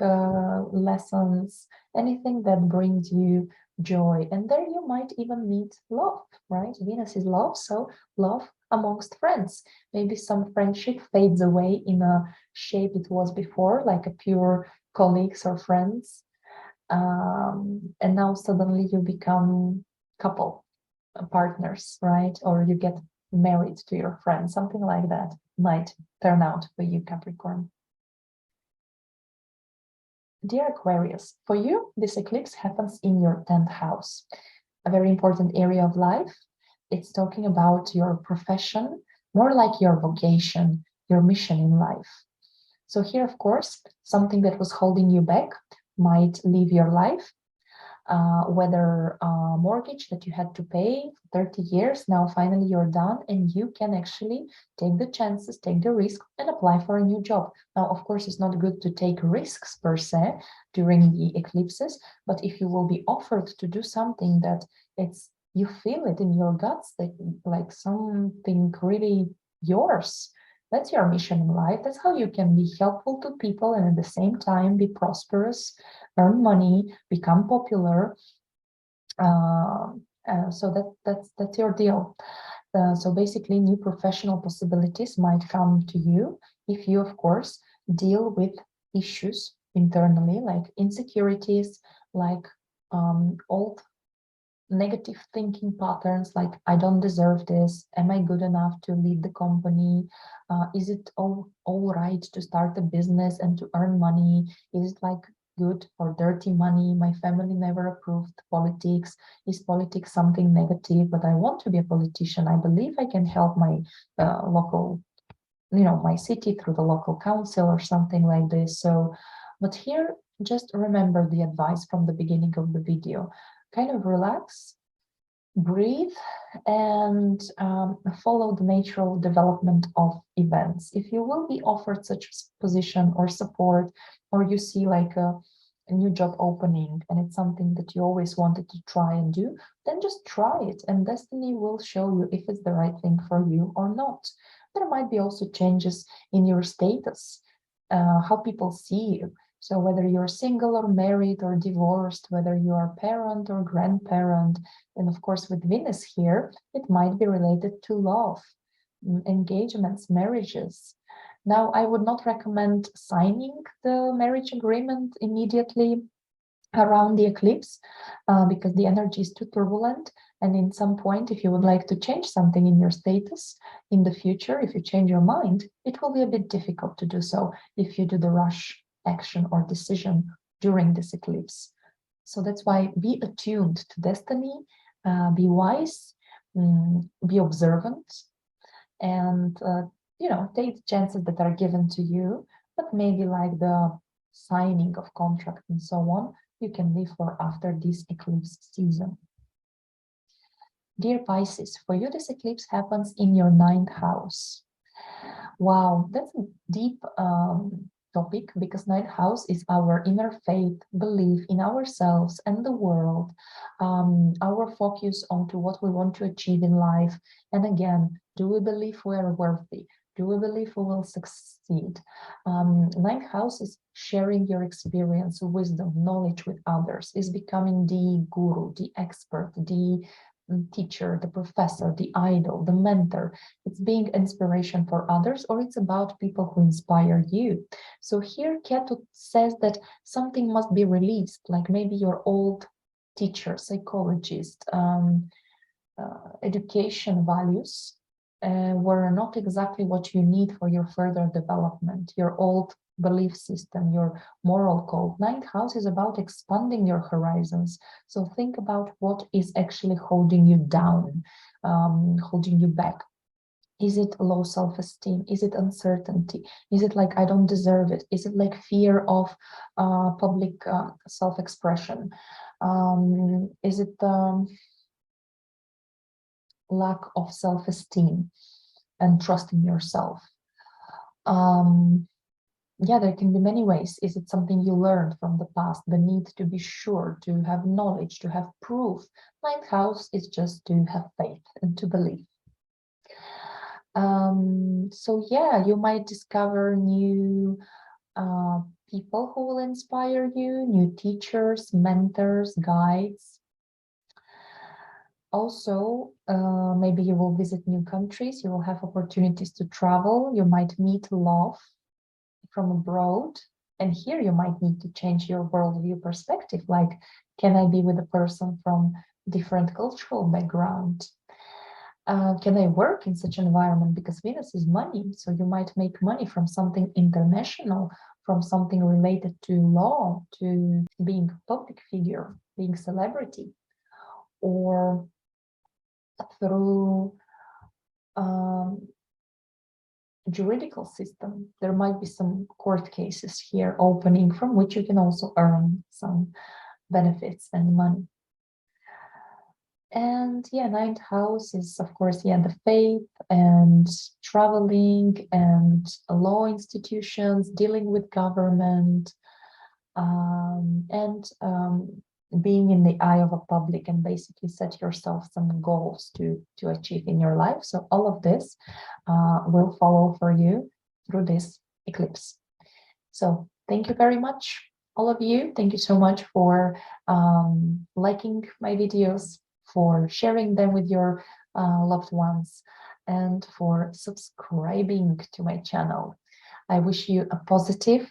A: lessons, anything that brings you joy. And there you might even meet love, right? Venus is love, so love amongst friends. Maybe some friendship fades away in a shape it was before, like a pure colleagues or friends. And now suddenly you become couple, partners, right? Or you get married to your friend, something like that might turn out for you, Capricorn. Dear Aquarius, for you, this eclipse happens in your 10th house, a very important area of life. It's talking about your profession, more like your vocation, your mission in life. So here, of course, something that was holding you back might leave your life, whether a mortgage that you had to pay for 30 years, now finally you're done, and you can actually take the chances, take the risk, and apply for a new job. Now, of course, it's not good to take risks per se during the eclipses, but if you will be offered to do something that you feel it in your guts, that like something really yours, that's your mission in life. That's how you can be helpful to people and at the same time be prosperous, earn money, become popular. So that's your deal. So basically, new professional possibilities might come to you if you, of course, deal with issues internally, like insecurities, like old negative thinking patterns like, I don't deserve this, am I good enough to lead the company, is it all right to start a business and to earn money, is it like good or dirty money, my family never approved politics, is politics something negative, but I want to be a politician, I believe I can help my local, my city through the local council or something like this. So, but here, just remember the advice from the beginning of the video. Kind of relax, breathe, and follow the natural development of events. If you will be offered such position or support, or you see like a new job opening and it's something that you always wanted to try and do, then just try it, and destiny will show you if it's the right thing for you or not. There might be also changes in your status, how people see you. So whether you're single or married or divorced, whether you are parent or grandparent, and of course with Venus here, it might be related to love, engagements, marriages. Now, I would not recommend signing the marriage agreement immediately around the eclipse because the energy is too turbulent, and in some point, if you would like to change something in your status in the future, if you change your mind, it will be a bit difficult to do so if you do the rush action or decision during this eclipse. So that's why be attuned to destiny, be wise, be observant, and take the chances that are given to you, but maybe like the signing of contract and so on, you can leave for after this eclipse season. Dear Pisces, for you this eclipse happens in your 9th house. Wow, that's a deep topic, because 9th house is our inner faith, belief in ourselves and the world, our focus onto what we want to achieve in life. And again, do we believe we are worthy? Do we believe we will succeed? 9th house is sharing your experience, wisdom, knowledge with others, is becoming the guru, the expert, the teacher, the professor, the idol, the mentor. It's being inspiration for others, or it's about people who inspire you. So here Ketu says that something must be released, like maybe your old teacher, psychologist, education values were not exactly what you need for your further development. Your old belief system, your moral code. 9th house is about expanding your horizons. So think about what is actually holding you down, holding you back. Is it low self-esteem? Is it uncertainty? Is it like I don't deserve it? Is it like fear of public self-expression? Is it lack of self-esteem and trust in yourself? Yeah, there can be many ways. Is it something you learned from the past? The need to be sure, to have knowledge, to have proof. 9th house is just to have faith and to believe. So yeah, you might discover new people who will inspire you, new teachers, mentors, guides. Also, maybe you will visit new countries, you will have opportunities to travel, you might meet love from abroad, and here you might need to change your worldview perspective, like, can I be with a person from different cultural background? Can I work in such an environment? Because Venus is money, so you might make money from something international, from something related to law, to being a public figure, being celebrity, or through juridical system. There might be some court cases here opening from which you can also earn some benefits and money. And yeah, 9th house is, of course, yeah, the faith and traveling and law institutions, dealing with government, and being in the eye of a public, and basically set yourself some goals to achieve in your life. So all of this will follow for you through this eclipse. So thank you very much, all of you. Thank you so much for liking my videos, for sharing them with your loved ones, and for subscribing to my channel. I wish you a positive,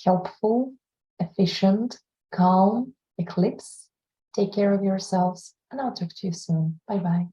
A: helpful, efficient, calm eclipse. Take care of yourselves and I'll talk to you soon. Bye bye.